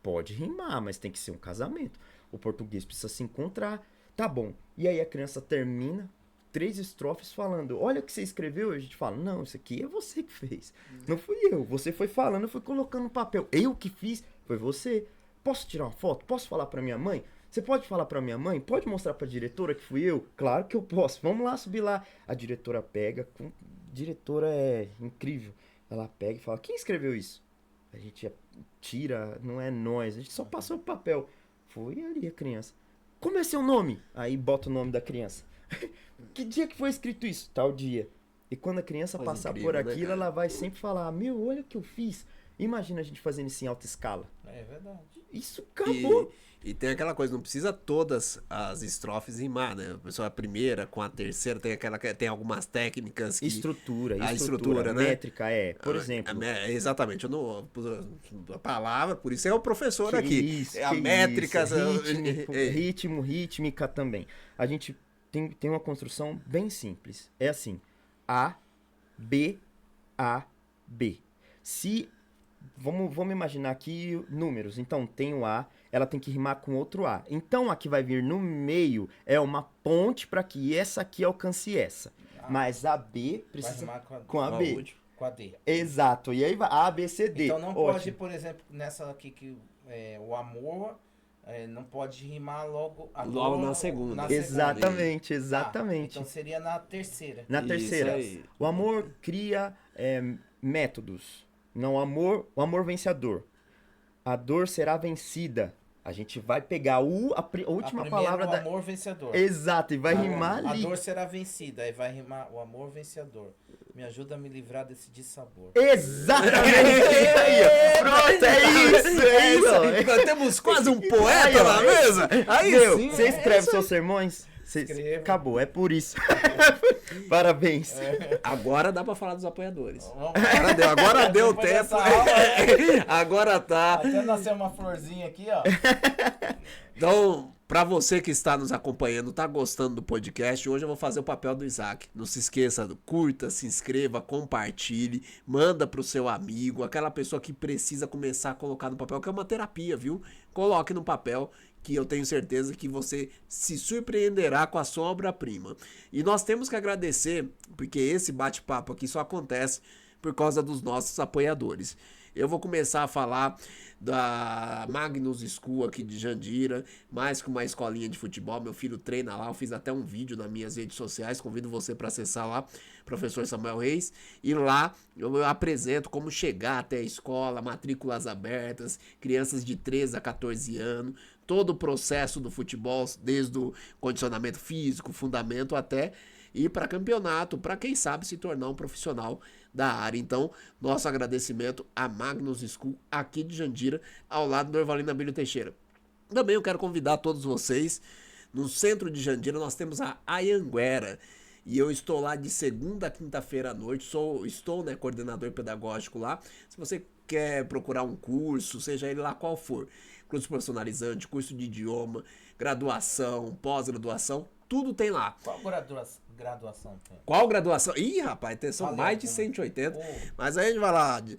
Pode rimar, mas tem que ser um casamento. O português precisa se encontrar. Tá bom. E aí a criança termina 3 estrofes falando, olha o que você escreveu. E a gente fala, não, isso aqui é você que fez. Não fui eu. Você foi falando, eu fui colocando no papel. Eu que fiz, foi você. Posso tirar uma foto? Posso falar pra minha mãe? Você pode falar pra minha mãe? Pode mostrar pra diretora que fui eu? Claro que eu posso. Vamos lá, subir lá. A diretora pega. Diretora é incrível. Ela pega e fala, quem escreveu isso? A gente tira, não é nós. A gente só passou o papel. Foi ali a criança. Como é seu nome? Aí bota o nome da criança. Que dia que foi escrito isso? Tal dia. E quando a criança passar incrível, por aquilo, né, ela vai sempre falar, olha o que eu fiz. Imagina a gente fazendo isso em alta escala. É verdade. Isso acabou. E tem aquela coisa, não precisa todas as estrofes rimar, né? A pessoa, a primeira com a terceira, tem algumas técnicas que... Estrutura, né? Métrica, por exemplo... Exatamente, a palavra, por isso é o professor aqui. A métrica... Rítmica também. A gente tem uma construção bem simples. É assim, A, B, A, B. Se... Vamos imaginar aqui números. Então, tem o A, ela tem que rimar com outro A. Então, a que vai vir no meio é uma ponte para que essa aqui alcance essa. Mas a B precisa com a B. Com a D. Exato. E aí vai A, B, C, D. Então, não pode, por exemplo, nessa aqui que o amor... não pode rimar logo na segunda. Exatamente. Então seria na terceira. Na terceira. O amor cria métodos. Não, o amor vencedor. A dor será vencida. A gente vai pegar a última palavra o amor vencedor. Exato, e vai rimar ali. A dor será vencida, aí vai rimar o amor vencedor. Me ajuda a me livrar desse dissabor. Exatamente! Aí, pronto, é isso! Nós temos quase um poeta na mesa! Aí sim! Você escreve seus sermões? Acabou, é por isso. Parabéns. Agora dá pra falar dos apoiadores. Agora deu tempo. Agora tá. Até nasceu uma florzinha aqui, ó. Então, pra você que está nos acompanhando, tá gostando do podcast, hoje eu vou fazer o papel do Isaac. Não se esqueça, curta, se inscreva, compartilhe, manda pro seu amigo, aquela pessoa que precisa começar a colocar no papel, que é uma terapia, viu? Coloque no papel, que eu tenho certeza que você se surpreenderá com a sua obra-prima. E nós temos que agradecer, porque esse bate-papo aqui só acontece por causa dos nossos apoiadores. Eu vou começar a falar da Magnus School aqui de Jandira, mais que uma escolinha de futebol. Meu filho treina lá, eu fiz até um vídeo nas minhas redes sociais, convido você para acessar lá, professor Samuel Reis, e lá eu apresento como chegar até a escola, matrículas abertas, crianças de 13 a 14 anos, todo o processo do futebol, desde o condicionamento físico, fundamento, até ir para campeonato, para quem sabe se tornar um profissional da área. Então, nosso agradecimento à Magnus School aqui de Jandira, ao lado do Orvalino Abílio Teixeira. Também eu quero convidar todos vocês, no centro de Jandira nós temos a Anhanguera, e eu estou lá de segunda a quinta-feira à noite, estou coordenador pedagógico lá. Se você quer procurar um curso, seja ele lá qual for, curso personalizante, curso de idioma, graduação, pós-graduação, tudo tem lá. Qual graduação tem? Qual graduação? Ih, rapaz, são Valeu, mais de 180. Mas aí a gente vai lá de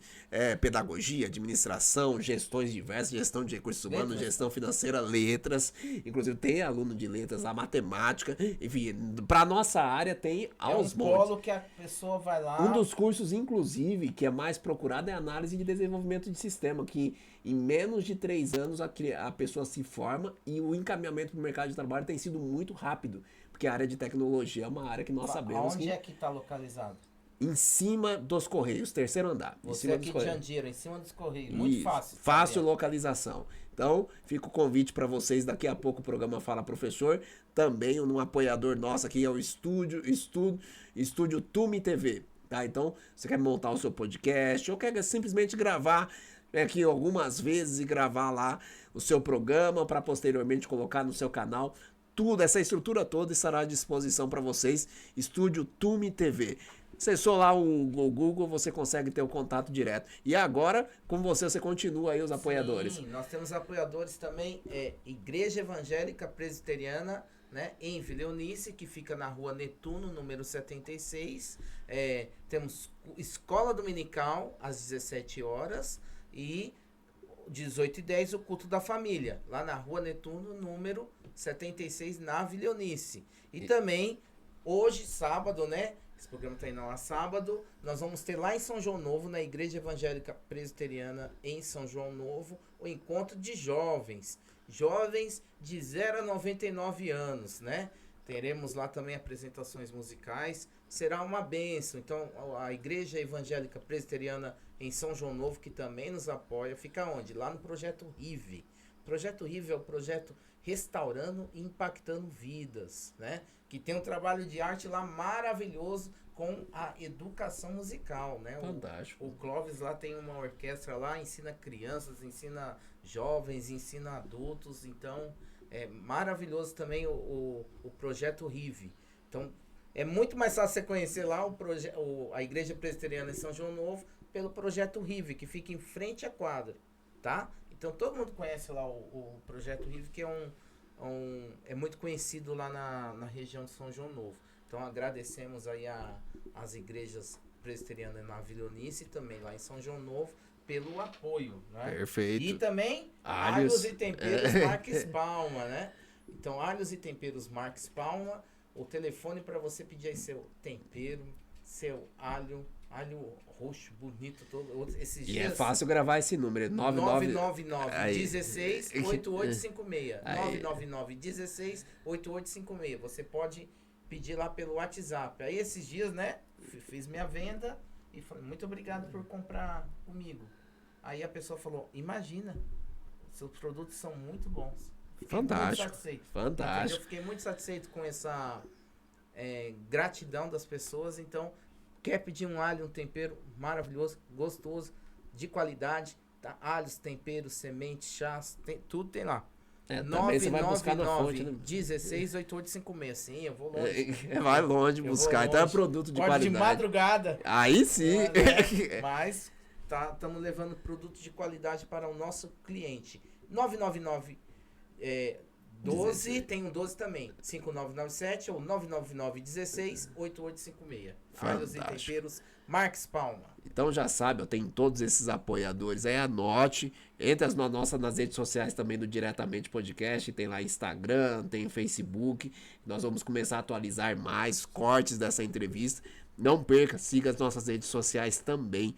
pedagogia, administração, gestões diversas, gestão de recursos humanos, Letras. gestão financeira, letras. Inclusive tem aluno de letras lá, matemática. Enfim, pra nossa área tem aos um montes. polo que a pessoa vai lá... Um dos cursos, inclusive, que é mais procurado é análise de desenvolvimento de sistema, que em menos de 3 anos a pessoa se forma e o encaminhamento para o mercado de trabalho tem sido muito rápido, porque a área de tecnologia é uma área que nós sabemos Onde que... é que está localizado? Em cima dos Correios, terceiro andar. Em Você cima aqui dos de Correios. Jandira, em cima dos Correios. Muito Isso, fácil. fácil sabe? localização. Então, fica o convite para vocês. Daqui a pouco o programa Fala Professor. Também um apoiador nosso aqui é o Estúdio Tume TV. Tá? Então, você quer montar o seu podcast ou quer simplesmente gravar aqui algumas vezes e gravar lá o seu programa para posteriormente colocar no seu canal. Tudo, essa estrutura toda estará à disposição para vocês. Estúdio Tume TV. Acessou lá o Google, você consegue ter o contato direto. E agora, com você continua aí os apoiadores. Sim, nós temos apoiadores também, Igreja Evangélica Presbiteriana, né, em Vila Eunice, que fica na rua Netuno, número 76. Temos Escola Dominical, às 17 horas, e 18h10 o culto da família, lá na rua Netuno, número 76, na Vila Eunice. E também, hoje, sábado, né? Esse programa está indo lá sábado. Nós vamos ter lá em São João Novo, na Igreja Evangélica Presbiteriana em São João Novo, o encontro de jovens. Jovens de 0 a 99 anos, né? Teremos lá também apresentações musicais. Será uma bênção. Então, a Igreja Evangélica Presbiteriana em São João Novo, que também nos apoia, fica onde? Lá no Projeto RIVE. O Projeto RIVE é o projeto Restaurando e Impactando Vidas, né? Que tem um trabalho de arte lá maravilhoso com a educação musical, né? Fantástico. O Clóvis lá tem uma orquestra lá, ensina crianças, ensina jovens, ensina adultos, então é maravilhoso também o Projeto RIVE. Então é muito mais fácil você conhecer lá a Igreja Presbiteriana em São João Novo pelo Projeto RIVE, que fica em frente à quadra, tá? Então todo mundo conhece lá o Projeto RIVE, que é muito conhecido lá na região de São João Novo. Então agradecemos aí as igrejas presbiterianas na Vila Eunice e também lá em São João Novo pelo apoio, né? Perfeito. E também Alhos e Temperos Marques Palma, né? Então Alhos e Temperos Marques Palma, o telefone para você pedir aí seu tempero, seu alho roxo, bonito, todo esses dias. E é fácil gravar esse número, 999 16 8856. 999 16 8856. Você pode pedir lá pelo WhatsApp. Aí esses dias, né, fiz minha venda e falei, muito obrigado por comprar comigo. Aí a pessoa falou, imagina, seus produtos são muito bons. Fiquei Fantástico. muito satisfeito. Fantástico. Eu fiquei muito satisfeito com essa gratidão das pessoas. Então, quer pedir um alho, um tempero maravilhoso, gostoso, de qualidade, tá? Alhos, temperos, sementes, chás, tudo tem lá. Também você vai buscar na fonte, né? 16 8856. Sim, eu vou longe. Vai longe Eu buscar. vou Então é longe. produto de Pode qualidade. de madrugada. Aí sim. Mas estamos levando produtos de qualidade para o nosso cliente. 999 12, tem um 12 também. 5997 ou 999 16 8856. Alhos e temperos Marques Palma. Então já sabe, tem todos esses apoiadores aí, anote. Entre nas redes sociais também do Diretamente Podcast, tem lá Instagram, tem Facebook. Nós vamos começar a atualizar mais cortes dessa entrevista. Não perca, siga as nossas redes sociais também.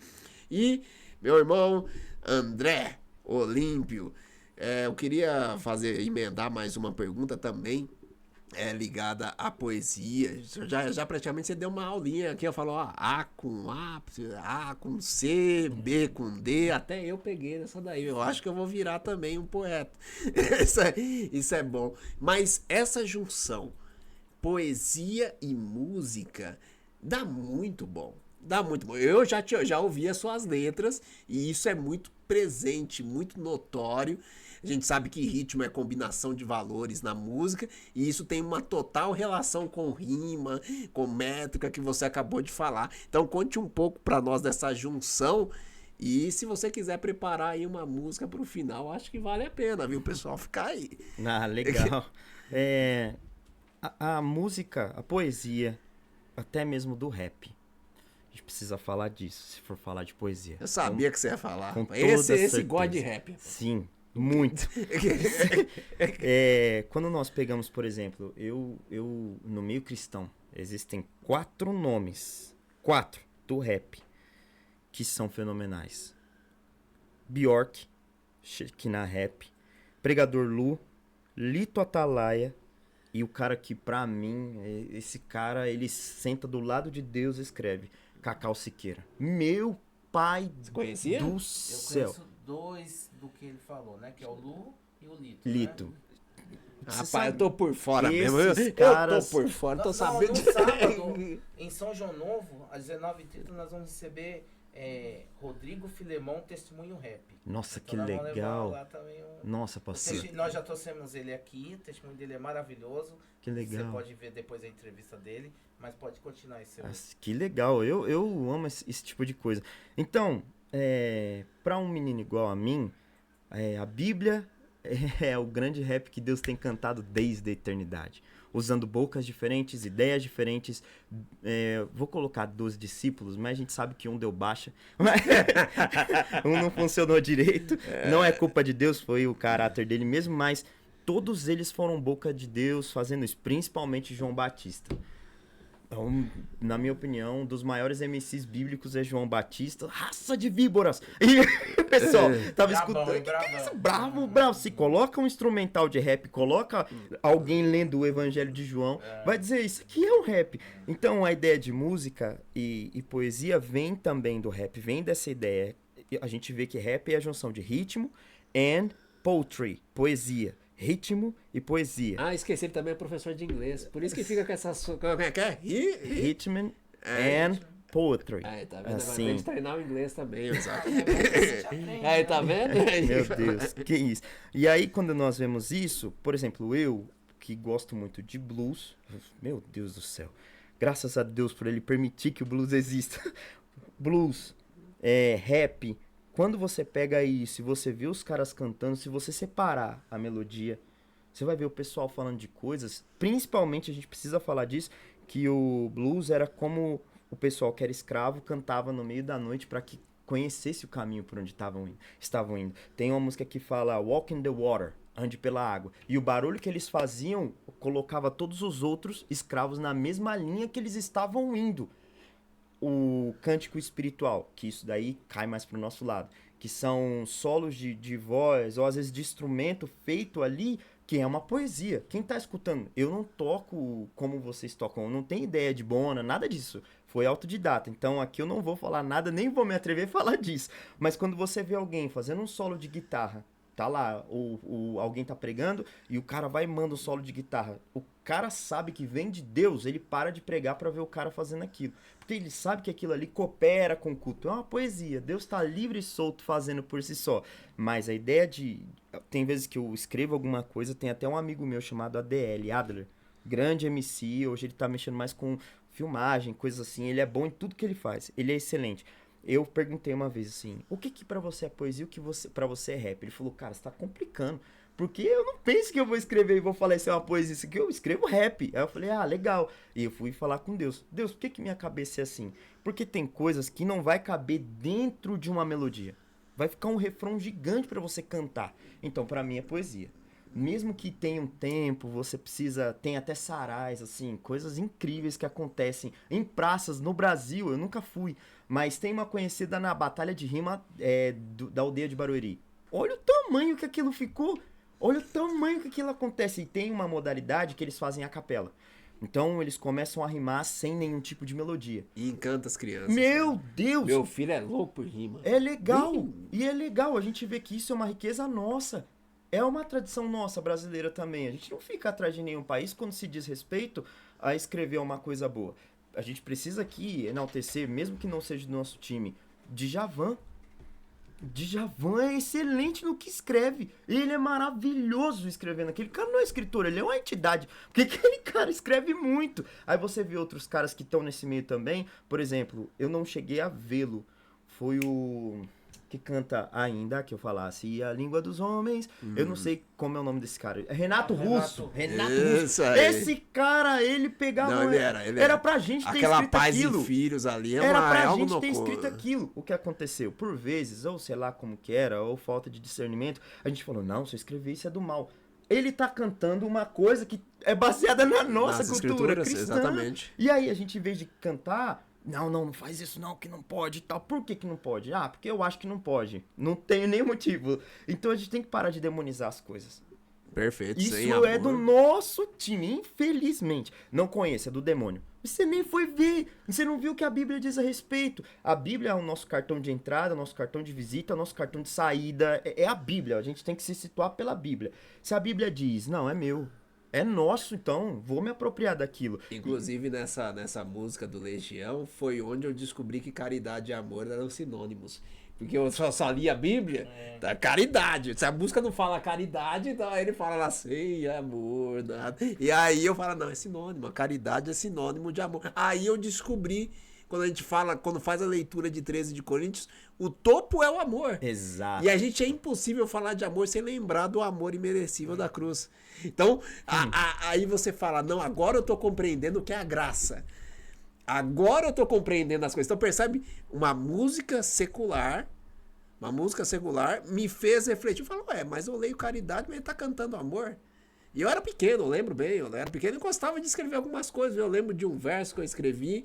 E Meu irmão André Olímpio, eu queria emendar mais uma pergunta também, ligada à poesia. Já praticamente você deu uma aulinha aqui, eu falo, ó, A com C, B com D, até eu peguei nessa daí. Eu acho que eu vou virar também um poeta. Isso é bom. Mas essa junção, poesia e música, dá muito bom. Dá muito bom. Eu já ouvi as suas letras e isso é muito presente, muito notório. A gente sabe que ritmo é combinação de valores na música e isso tem uma total relação com rima, com métrica que você acabou de falar. Então conte um pouco para nós dessa junção e se você quiser preparar aí uma música para o final, acho que vale a pena, viu, pessoal? Ficar aí. Ah, legal. A música, a poesia, até mesmo do rap. A gente precisa falar disso, se for falar de poesia. Eu sabia que você ia falar. Com Esse gosta de rap. Sim, muito. Quando nós pegamos, por exemplo, eu no meio cristão, existem 4 nomes, 4 do rap, que são fenomenais. Bjork, Shekinah Rap, Pregador Lu, Lito Atalaia, e o cara que pra mim, esse cara, ele senta do lado de Deus e escreve, Cacau Siqueira. Meu pai conhecia? do céu. Eu conheço 2 do que ele falou, né? Que é o Lu e o Lito. Lito. Né? Rapaz, eu tô por fora mesmo. Esses Eu caras- tô por fora, tô No sabendo. sábado, em São João Novo, às 19h30, nós vamos receber Rodrigo Filemon, Testemunho Rap. Nossa, que Então, nós vamos levar legal. lá também Nossa, pastor. Nós já trouxemos ele aqui, o testemunho dele é maravilhoso. Que legal. Você pode ver depois a entrevista dele, mas pode continuar esse seu. Que legal. Eu amo esse tipo de coisa. Então, pra um menino igual a mim, a Bíblia é o grande rap que Deus tem cantado desde a eternidade. Usando bocas diferentes, ideias diferentes. Vou colocar 12 discípulos, mas a gente sabe que um deu baixa. Um não funcionou direito. Não é culpa de Deus, foi o caráter dele mesmo, mas todos eles foram boca de Deus fazendo isso, principalmente João Batista. Então, na minha opinião, um dos maiores MCs bíblicos é João Batista, raça de víboras. E o pessoal tava escutando. Que é isso? Bravo. Se coloca um instrumental de rap, coloca alguém lendo o Evangelho de João, vai dizer isso aqui é um rap. Então, a ideia de música e poesia vem também do rap, vem dessa ideia. A gente vê que rap é a junção de ritmo and poetry, poesia. Ritmo e poesia. Esqueci, ele também é professor de inglês. Por isso que fica com essas... Como é que é? Rhythm and poetry. Tá vendo? Assim. Agora tem que treinar o inglês também. Exato. Aí, Tá vendo? Meu Deus, que isso. E aí, quando nós vemos isso, por exemplo, eu, que gosto muito de blues, meu Deus do céu, graças a Deus por ele permitir que o blues exista. Blues, rap, quando você pega isso, se você vê os caras cantando, se você separar a melodia, você vai ver o pessoal falando de coisas, principalmente a gente precisa falar disso, que o blues era como o pessoal que era escravo cantava no meio da noite para que conhecesse o caminho por onde estavam indo. Tem uma música que fala Walk in the Water, ande pela água. E o barulho que eles faziam colocava todos os outros escravos na mesma linha que eles estavam indo. O cântico espiritual, que isso daí cai mais pro nosso lado, que são solos de voz, ou às vezes de instrumento feito ali, que é uma poesia. Quem tá escutando? Eu não toco como vocês tocam, eu não tenho ideia de bona, nada disso. Foi autodidata, então aqui eu não vou falar nada, nem vou me atrever a falar disso. Mas quando você vê alguém fazendo um solo de guitarra, tá lá, alguém tá pregando e o cara vai e manda um solo de guitarra. O cara sabe que vem de Deus, ele para de pregar pra ver o cara fazendo aquilo. Porque ele sabe que aquilo ali coopera com o culto. É uma poesia. Deus tá livre e solto fazendo por si só. Mas a ideia de... Tem vezes que eu escrevo alguma coisa, tem até um amigo meu chamado ADL, Adler. Grande MC, hoje ele tá mexendo mais com filmagem, coisas assim. Ele é bom em tudo que ele faz. Ele é excelente. Eu perguntei uma vez assim, o que pra você é poesia e o que pra você é rap? Ele falou, cara, você tá complicando, porque eu não penso que eu vou escrever e vou falar isso é uma poesia, isso aqui eu escrevo rap. Aí eu falei, legal. E eu fui falar com Deus. Deus, por que minha cabeça é assim? Porque tem coisas que não vai caber dentro de uma melodia. Vai ficar um refrão gigante pra você cantar. Então, pra mim é poesia. mesmo que tenha um tempo, você precisa... Tem até sarais, assim, coisas incríveis que acontecem em praças no Brasil. Eu nunca fui, mas tem uma conhecida na Batalha de Rima da aldeia de Barueri. Olha o tamanho que aquilo ficou. Olha o tamanho que aquilo acontece. E tem uma modalidade que eles fazem a capela. Então eles começam a rimar sem nenhum tipo de melodia. E encanta as crianças. Meu Deus! Meu filho é louco por rima. É legal. Bem... E é legal. A gente vê que isso é uma riqueza nossa. É uma tradição nossa brasileira também. A gente não fica atrás de nenhum país quando se diz respeito a escrever uma coisa boa. A gente precisa aqui enaltecer, mesmo que não seja do nosso time, Djavan. Djavan é excelente no que escreve. Ele é maravilhoso escrevendo. Aquele cara não é escritor, ele é uma entidade. Porque aquele cara escreve muito. Aí você vê outros caras que estão nesse meio também. Por exemplo, eu não cheguei a vê-lo. Foi o... que canta ainda, que eu falasse, e a língua dos homens, eu não sei como é o nome desse cara, é Renato Russo. Renato Russo. Esse cara, ele pegava... Não, ele era pra gente ter aquela escrito paz aquilo. e filhos ali, Era pra algo gente ter escrito aquilo. O que aconteceu? Por vezes, ou sei lá como que era, ou falta de discernimento, a gente falou, não, se eu escrever isso é do mal. Ele tá cantando uma coisa que é baseada na nossa cultura cristã. Exatamente. E aí, a gente, em vez de cantar... Não faz isso não, que não pode e tal. Por que que não pode? Ah, porque eu acho que não pode. Não tenho nem motivo. Então a gente tem que parar de demonizar as coisas. Perfeito, Isso sem é amor. do nosso time, infelizmente. Não conheço, é do demônio. Você nem foi ver. Você não viu o que a Bíblia diz a respeito. A Bíblia é o nosso cartão de entrada, o nosso cartão de visita, o nosso cartão de saída. É a Bíblia. A gente tem que se situar pela Bíblia. Se a Bíblia diz, não, é meu. É nosso, então, vou me apropriar daquilo. Inclusive, nessa música do Legião, foi onde eu descobri que caridade e amor eram sinônimos. Porque eu só li a Bíblia, tá? Caridade. Se a música não fala caridade, então aí ele fala lá, sem amor, nada. E aí eu falo, não, é sinônimo. A caridade é sinônimo de amor. Aí eu descobri, quando a gente fala, quando faz a leitura de 13 de Coríntios, o topo é o amor. Exato. E a gente é impossível falar de amor sem lembrar do amor imerecível da cruz. Então, aí você fala, não, agora eu tô compreendendo o que é a graça. Agora eu tô compreendendo as coisas. Então percebe, uma música secular me fez refletir. Eu falo, mas eu leio caridade, mas ele tá cantando amor. E eu era pequeno, eu lembro bem, eu era pequeno e gostava de escrever algumas coisas. Eu lembro de um verso que eu escrevi,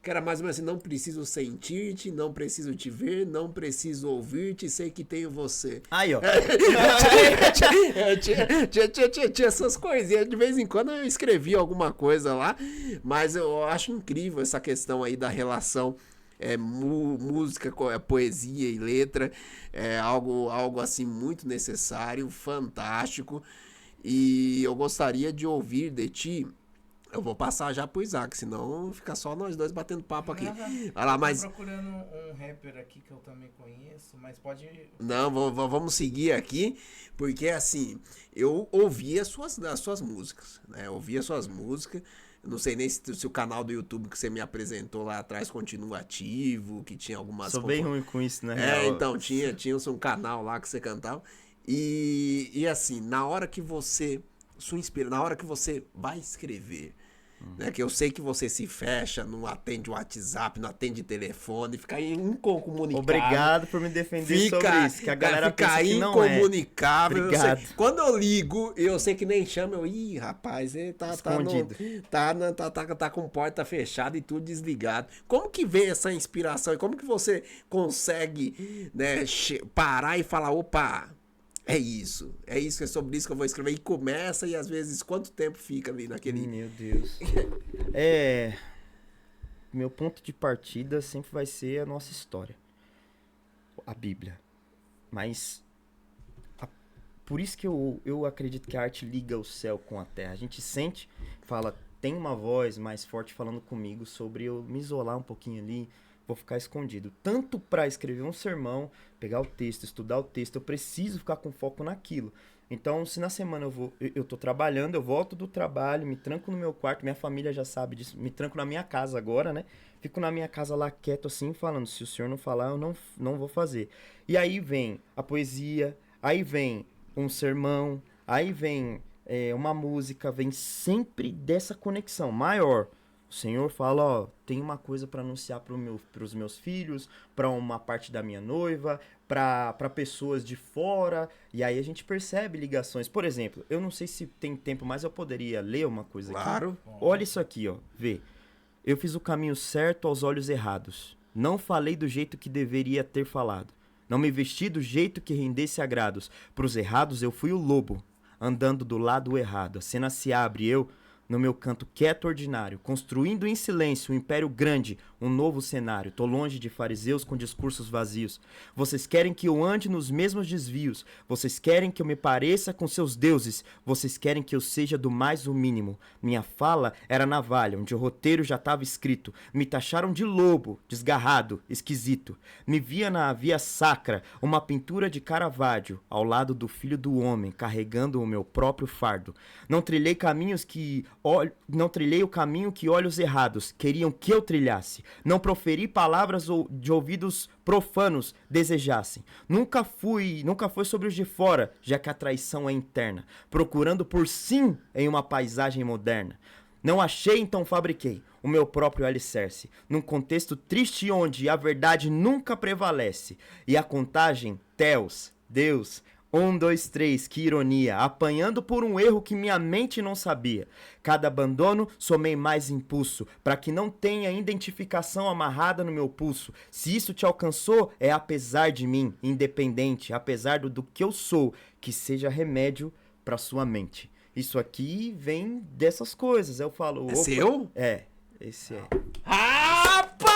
que era mais ou menos assim, não preciso sentir-te, não preciso te ver, não preciso ouvir-te, sei que tenho você. Aí, ó. Tinha essas coisinhas, de vez em quando eu escrevia alguma coisa lá, mas eu acho incrível essa questão aí da relação música, poesia e letra, é algo assim muito necessário, fantástico, e eu gostaria de ouvir de ti. Eu vou passar já pro Isaac, senão fica só nós dois batendo papo aqui. Olha lá, mas... Tô procurando um rapper aqui que eu também conheço, mas pode... Não, vamos seguir aqui, porque assim, eu ouvi as suas músicas, né? Eu ouvi as suas músicas, eu não sei nem se o canal do YouTube que você me apresentou lá atrás continua ativo, que tinha algumas... Sou bem ruim com isso, né? Então, tinha um canal lá que você cantava, e assim, na hora que você... na hora que você vai escrever, né, que eu sei que você se fecha, não atende o WhatsApp, não atende telefone, fica incomunicável. Obrigado por me defender sobre isso, que a galera fica pensa que não é. incomunicável. Obrigado. Quando eu ligo, eu sei que nem chama, rapaz, ele escondido. Tá com porta fechada e tudo desligado. Como que vem essa inspiração? E como que você consegue, né, parar e falar, opa... É isso, é sobre isso que eu vou escrever. E começa, e às vezes, quanto tempo fica ali naquele... Meu Deus. Meu ponto de partida sempre vai ser a nossa história. A Bíblia. Mas, por isso que eu acredito que a arte liga o céu com a terra. A gente sente, fala, tem uma voz mais forte falando comigo sobre eu me isolar um pouquinho ali, vou ficar escondido. Tanto para escrever um sermão, pegar o texto, estudar o texto, eu preciso ficar com foco naquilo. Então, se na semana eu tô trabalhando, eu volto do trabalho, me tranco no meu quarto, minha família já sabe disso, me tranco na minha casa agora, né? Fico na minha casa lá quieto assim, falando, se o senhor não falar, eu não vou fazer. E aí vem a poesia, aí vem um sermão, aí vem uma música, vem sempre dessa conexão maior. O Senhor fala, ó, tem uma coisa para anunciar pros meus filhos, para uma parte da minha noiva, para pessoas de fora, e aí a gente percebe ligações. Por exemplo, eu não sei se tem tempo, mas eu poderia ler uma coisa aqui. Claro. Olha isso aqui, ó, vê. Eu fiz o caminho certo aos olhos errados. Não falei do jeito que deveria ter falado. Não me vesti do jeito que rendesse agrados. Pros errados eu fui o lobo, andando do lado errado. A cena se abre e eu, no meu canto quieto ordinário, construindo em silêncio um império grande, um novo cenário. Tô longe de fariseus com discursos vazios. Vocês querem que eu ande nos mesmos desvios. Vocês querem que eu me pareça com seus deuses. Vocês querem que eu seja do mais o mínimo. Minha fala era navalha, onde o roteiro já estava escrito. Me taxaram de lobo, desgarrado, esquisito. Me via na via sacra, uma pintura de Caravaggio, ao lado do filho do homem, carregando o meu próprio fardo. Não trilhei o caminho que olhos errados queriam que eu trilhasse. Não proferi palavras de ouvidos profanos desejassem. Nunca foi sobre os de fora, já que a traição é interna. Procurando por sim em uma paisagem moderna. Não achei, então fabriquei o meu próprio alicerce. Num contexto triste onde a verdade nunca prevalece. E a contagem, Theos, Deus... 1, 2, 3, que ironia, apanhando por um erro que minha mente não sabia. Cada abandono somei mais impulso, para que não tenha identificação amarrada no meu pulso. Se isso te alcançou, é apesar de mim, independente, apesar do que eu sou, que seja remédio para sua mente. Isso aqui vem dessas coisas, eu falo... É opa, seu? É, esse é. Rapaz!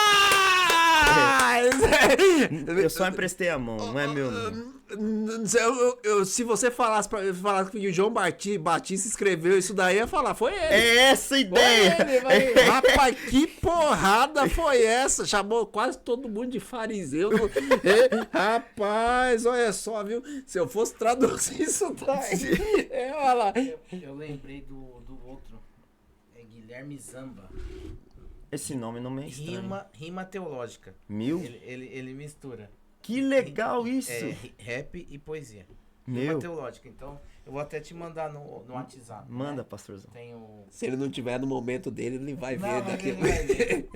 Eu só emprestei a mão, não é meu não. Se você falasse que o João Batista escreveu isso daí, eu ia falar, foi ele. É essa a ideia! Rapaz, que porrada foi essa? Chamou quase todo mundo de fariseu. Rapaz, olha só, viu? Se eu fosse traduzir isso daí. Olha lá. Eu lembrei do outro. É Guilherme Zamba. Esse nome não me é estranho. Rima teológica. Ele mistura. Que legal isso! Rap e poesia. Meu. Rima teológica. Então, eu vou até te mandar no WhatsApp. Manda, né? pastorzão. Tem o... Se ele não tiver no momento dele, ele vai ver Não, daqui. ele vai ver.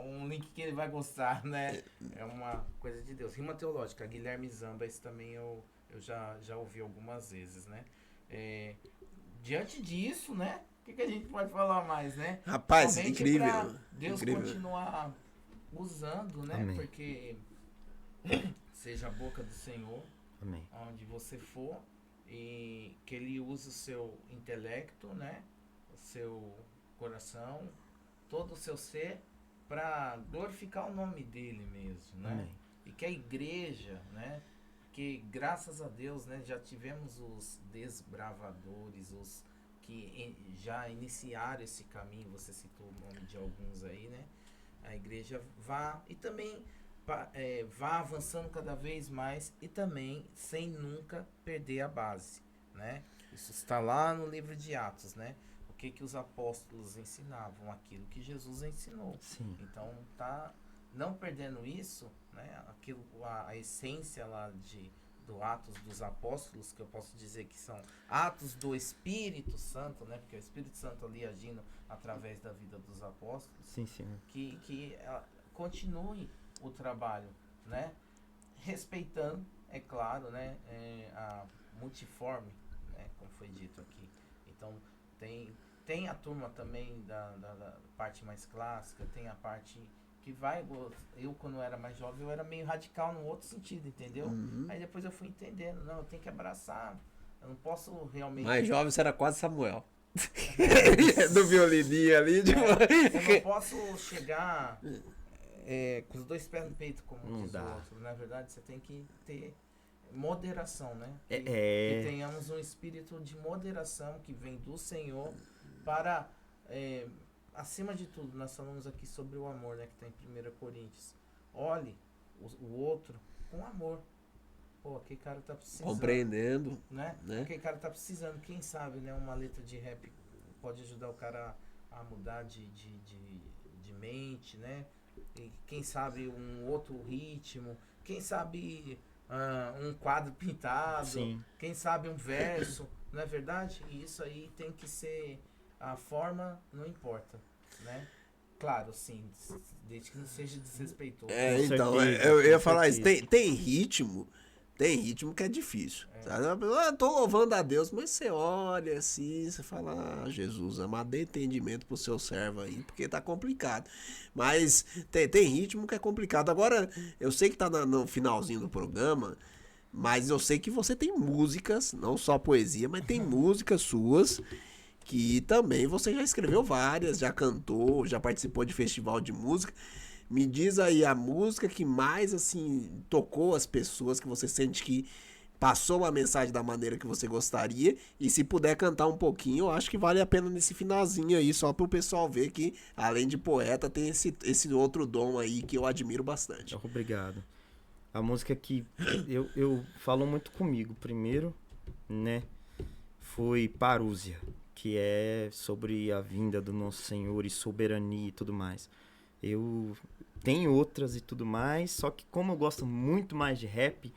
Um link que ele vai gostar, né? É uma coisa de Deus. Rima teológica. Guilherme Zamba, esse também eu já ouvi algumas vezes, né? Diante disso, né? O que a gente pode falar mais, né? Rapaz, somente incrível. pra Deus incrível. continuar usando, né? Amém. Porque seja a boca do Senhor, Amém. onde você for, e que Ele use o seu intelecto, né? O seu coração, todo o seu ser, para glorificar o nome dele mesmo, né? Amém. E que a igreja, né? Que graças a Deus, né? Já tivemos os desbravadores, os que já iniciaram esse caminho. Você citou o nome de alguns aí, né? A igreja vá e também vá avançando cada vez mais e também sem nunca perder a base, né? Isso está lá no livro de Atos, né? O que os apóstolos ensinavam, aquilo que Jesus ensinou. Sim. Então tá não perdendo isso, né? Aquilo, a essência lá do Atos dos Apóstolos, que eu posso dizer que são atos do Espírito Santo, né? Porque é o Espírito Santo ali agindo através da vida dos apóstolos. Sim, senhor. Que continue o trabalho, né? Respeitando, é claro, né? A multiforme, né? Como foi dito aqui. Então, tem a turma também da parte mais clássica, tem a parte que vai... Eu, quando era mais jovem, eu era meio radical no outro sentido, entendeu? Uhum. Aí depois eu fui entendendo. Não, eu tenho que abraçar. Eu não posso realmente... Mais jovem, você era quase Samuel. Do violininho ali. Tipo... Eu não posso chegar com os dois pés no peito, como Não diz dá. o outro. Na verdade, você tem que ter moderação, né? É. Que tenhamos um espírito de moderação que vem do Senhor para... acima de tudo, nós falamos aqui sobre o amor, né? Que está em 1 Coríntios. Olhe o outro com amor. Pô, aquele cara tá precisando. Compreendendo. Né? Né? Aquele cara tá precisando. Quem sabe, né? Uma letra de rap pode ajudar o cara a mudar de mente, né? E quem sabe um outro ritmo. Quem sabe um quadro pintado. Sim. Quem sabe um verso. Não é verdade? E isso aí tem que ser a forma não importa, né? Claro, sim, desde que não seja desrespeitoso. Então, certeza, eu ia com falar isso. certeza. Tem ritmo que é difícil. Sabe? Tô louvando a Deus, mas você olha assim, você fala, Jesus, amado, dê entendimento pro seu servo aí, porque tá complicado. Mas tem ritmo que é complicado. Agora, eu sei que tá no finalzinho do programa, mas eu sei que você tem músicas, não só poesia, mas tem músicas suas que também você já escreveu várias, já cantou, já participou de festival de música. Me diz aí a música que mais, assim, tocou as pessoas, que você sente que passou a mensagem da maneira que você gostaria. E se puder cantar um pouquinho, eu acho que vale a pena nesse finalzinho aí, só pro pessoal ver que, além de poeta, tem esse outro dom aí que eu admiro bastante. Obrigado. A música que eu falo muito comigo primeiro, né? Foi Parúzia, que é sobre a vinda do nosso Senhor e soberania e tudo mais. Eu tenho outras e tudo mais, só que como eu gosto muito mais de rap,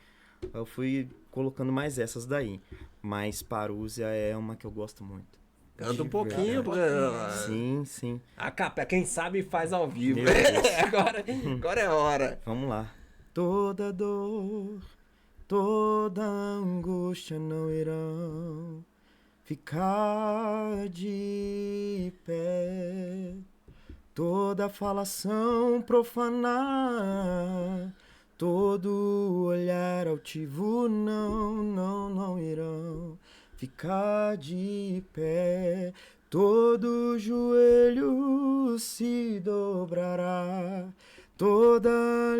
eu fui colocando mais essas daí. Mas Parúzia é uma que eu gosto muito. Canta um De pouquinho, verdade. Sim, sim. A capa, quem sabe faz ao vivo. Meu Deus. Agora é hora. Vamos lá. Toda dor, toda angústia não irão ficar de pé. Toda falação profana, todo olhar altivo não irão ficar de pé. Todo joelho se dobrará, toda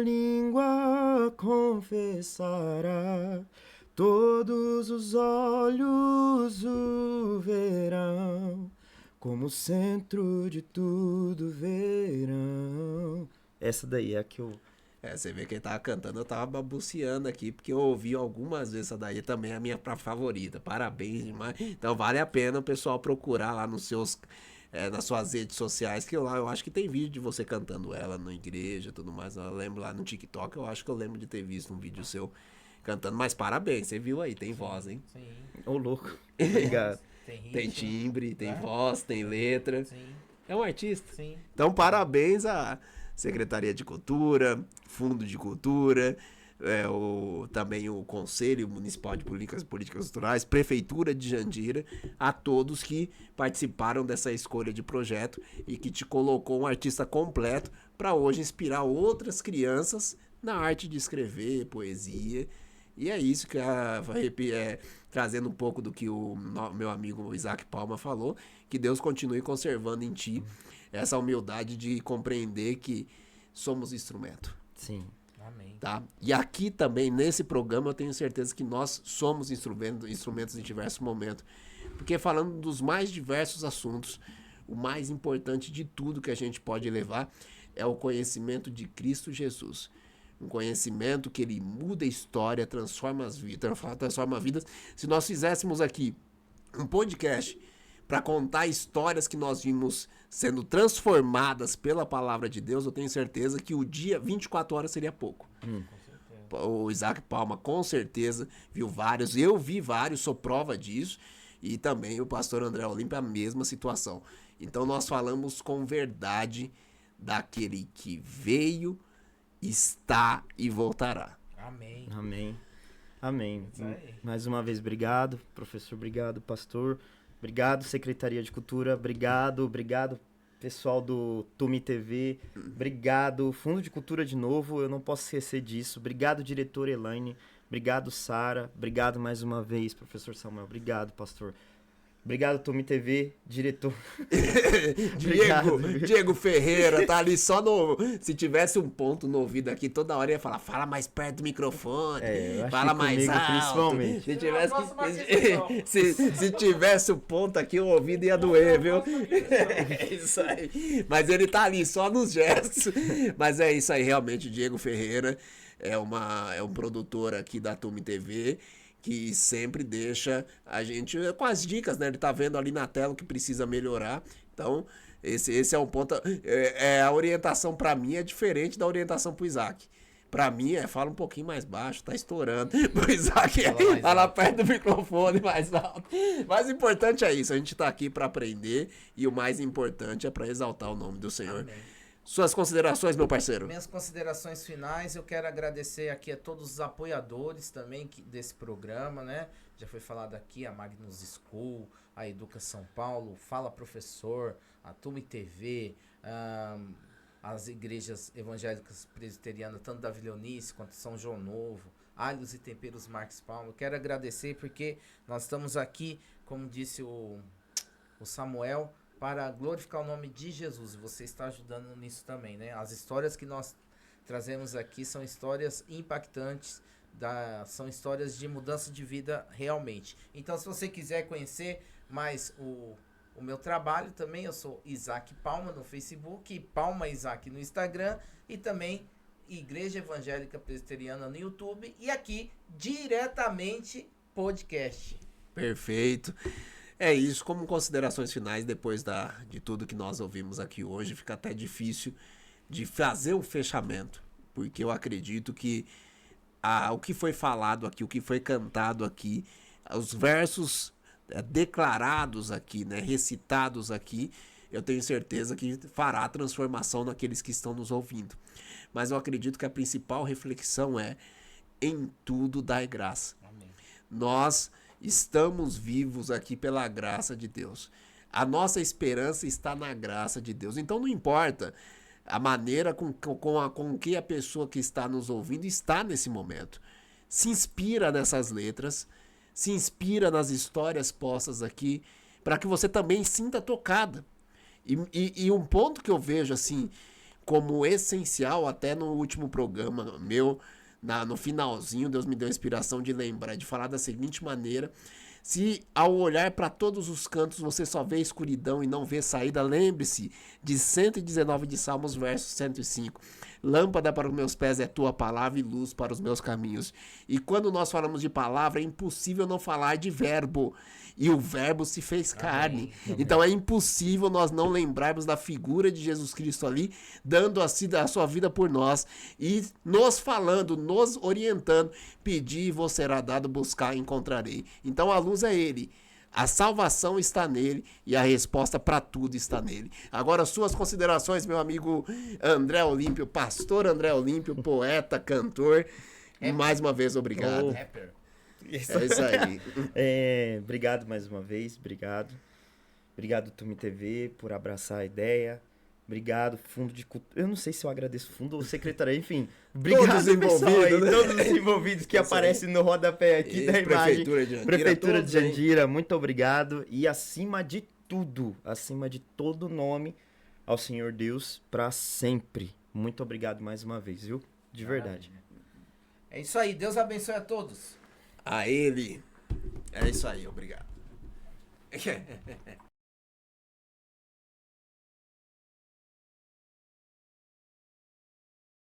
língua confessará, todos os olhos o verão, como centro de tudo verão. Essa daí é a que eu... Você vê que ele tava cantando, eu tava babuceando aqui, porque eu ouvi algumas vezes essa daí também, é a minha favorita. Parabéns demais. Então vale a pena o pessoal procurar lá nos seus... nas suas redes sociais, que lá eu acho que tem vídeo de você cantando ela na igreja e tudo mais. Eu lembro lá no TikTok, eu acho que eu lembro de ter visto um vídeo seu cantando, mas parabéns, você viu aí, tem voz, hein? Sim. Ô, louco. Obrigado. Tem timbre, tem voz, tem letra. Sim, É um artista. sim. Então parabéns à Secretaria de Cultura, Fundo de Cultura, também o Conselho Municipal de Políticas Culturais, Prefeitura de Jandira, a todos que participaram dessa escolha de projeto e que te colocou um artista completo para hoje inspirar outras crianças na arte de escrever, poesia. E é isso que trazendo um pouco do que o meu amigo Isaac Palma falou, que Deus continue conservando em ti essa humildade de compreender que somos instrumento. Sim. Amém. Tá? E aqui também, nesse programa, eu tenho certeza que nós somos instrumentos em diversos momentos. Porque falando dos mais diversos assuntos, o mais importante de tudo que a gente pode levar é o conhecimento de Cristo Jesus. Um conhecimento que ele muda a história, transforma vidas. Se nós fizéssemos aqui um podcast para contar histórias que nós vimos sendo transformadas pela palavra de Deus, eu tenho certeza que o dia 24 horas seria pouco. O Isaac Palma com certeza viu vários, eu vi vários, sou prova disso, e também o pastor André Olímpio, a mesma situação. Então nós falamos com verdade daquele que veio, está e voltará. Amém. Amém. Amém. Isso aí. Mais uma vez, obrigado, professor, obrigado, pastor, obrigado, Secretaria de Cultura, obrigado, pessoal do Tume TV, obrigado, Fundo de Cultura de novo, eu não posso esquecer disso, obrigado, diretor Elaine, obrigado, Sara, obrigado mais uma vez, professor Samuel, obrigado, pastor. Obrigado, Tume TV, diretor. Diego Ferreira tá ali só no... Se tivesse um ponto no ouvido aqui, toda hora ia falar, fala mais perto do microfone, Eu acho fala que mais comigo, alto. principalmente. Se tivesse, se tivesse o ponto aqui, o ouvido ia doer, viu? É isso aí. Mas ele tá ali só nos gestos. Mas é isso aí, realmente, o Diego Ferreira é um produtor aqui da Tume TV, que sempre deixa a gente com as dicas, né? Ele tá vendo ali na tela o que precisa melhorar. Então, esse é um ponto. A orientação para mim é diferente da orientação pro Isaac. Pra mim, fala um pouquinho mais baixo, tá estourando. O Isaac mais tá lá alto. perto do microfone, mais alto. Mas o importante é isso, a gente tá aqui pra aprender e o mais importante é pra exaltar o nome do Senhor. Amém. Suas considerações, meu parceiro? Minhas considerações finais, eu quero agradecer aqui a todos os apoiadores também desse programa, né? Já foi falado aqui a Magnus School, a Educa São Paulo, Fala Professor, a Tume TV, as igrejas evangélicas presbiterianas, tanto da Vilhonice quanto São João Novo, Alhos e Temperos Marques Palma. Eu quero agradecer porque nós estamos aqui, como disse o Samuel, para glorificar o nome de Jesus. Você está ajudando nisso também, né? As histórias que nós trazemos aqui são histórias impactantes, são histórias de mudança de vida realmente. Então, se você quiser conhecer mais o meu trabalho também, eu sou Isaac Palma no Facebook, Palma Isaac no Instagram e também Igreja Evangélica Presbiteriana no YouTube e aqui diretamente podcast. Perfeito. É isso, como considerações finais, depois de tudo que nós ouvimos aqui hoje, fica até difícil de fazer o fechamento, porque eu acredito que o que foi falado aqui, o que foi cantado aqui, os versos declarados aqui, né, recitados aqui, eu tenho certeza que fará transformação naqueles que estão nos ouvindo. Mas eu acredito que a principal reflexão é: em tudo dai graça. Amém. Nós estamos vivos aqui pela graça de Deus. A nossa esperança está na graça de Deus. Então não importa a maneira com que a pessoa que está nos ouvindo está nesse momento. Se inspira nessas letras, se inspira nas histórias postas aqui, para que você também sinta tocada. E um ponto que eu vejo assim como essencial, até no último programa meu, no finalzinho, Deus me deu a inspiração de lembrar, de falar da seguinte maneira: se ao olhar para todos os cantos você só vê escuridão e não vê saída, lembre-se de 119 de Salmos, verso 105. Lâmpada para os meus pés é tua palavra e luz para os meus caminhos. E quando nós falamos de palavra, é impossível não falar de verbo. E o verbo se fez carne. Amém. Então é impossível nós não lembrarmos da figura de Jesus Cristo ali, dando a sua vida por nós e nos falando, nos orientando: pedir e vos será dado, buscar e encontrarei. Então a luz é Ele. A salvação está nele e a resposta para tudo está nele. Agora, suas considerações, meu amigo André Olímpio, pastor André Olímpio, poeta, cantor. Mais uma vez, obrigado. Rapper. É isso aí. Obrigado mais uma vez, obrigado. Obrigado, Tume TV, por abraçar a ideia. Obrigado, Fundo de Cultura. Eu não sei se eu agradeço Fundo ou Secretaria, enfim. Obrigado, Todos envolvidos, pessoal aí, né? todos os envolvidos que aparecem no rodapé aqui da imagem. Prefeitura de Jandira. Prefeitura de todos aí. Jandira, muito obrigado. E acima de tudo, acima de todo nome, ao Senhor Deus para sempre. Muito obrigado mais uma vez, viu? De verdade. É isso aí, Deus abençoe a todos. A ele. É isso aí, obrigado.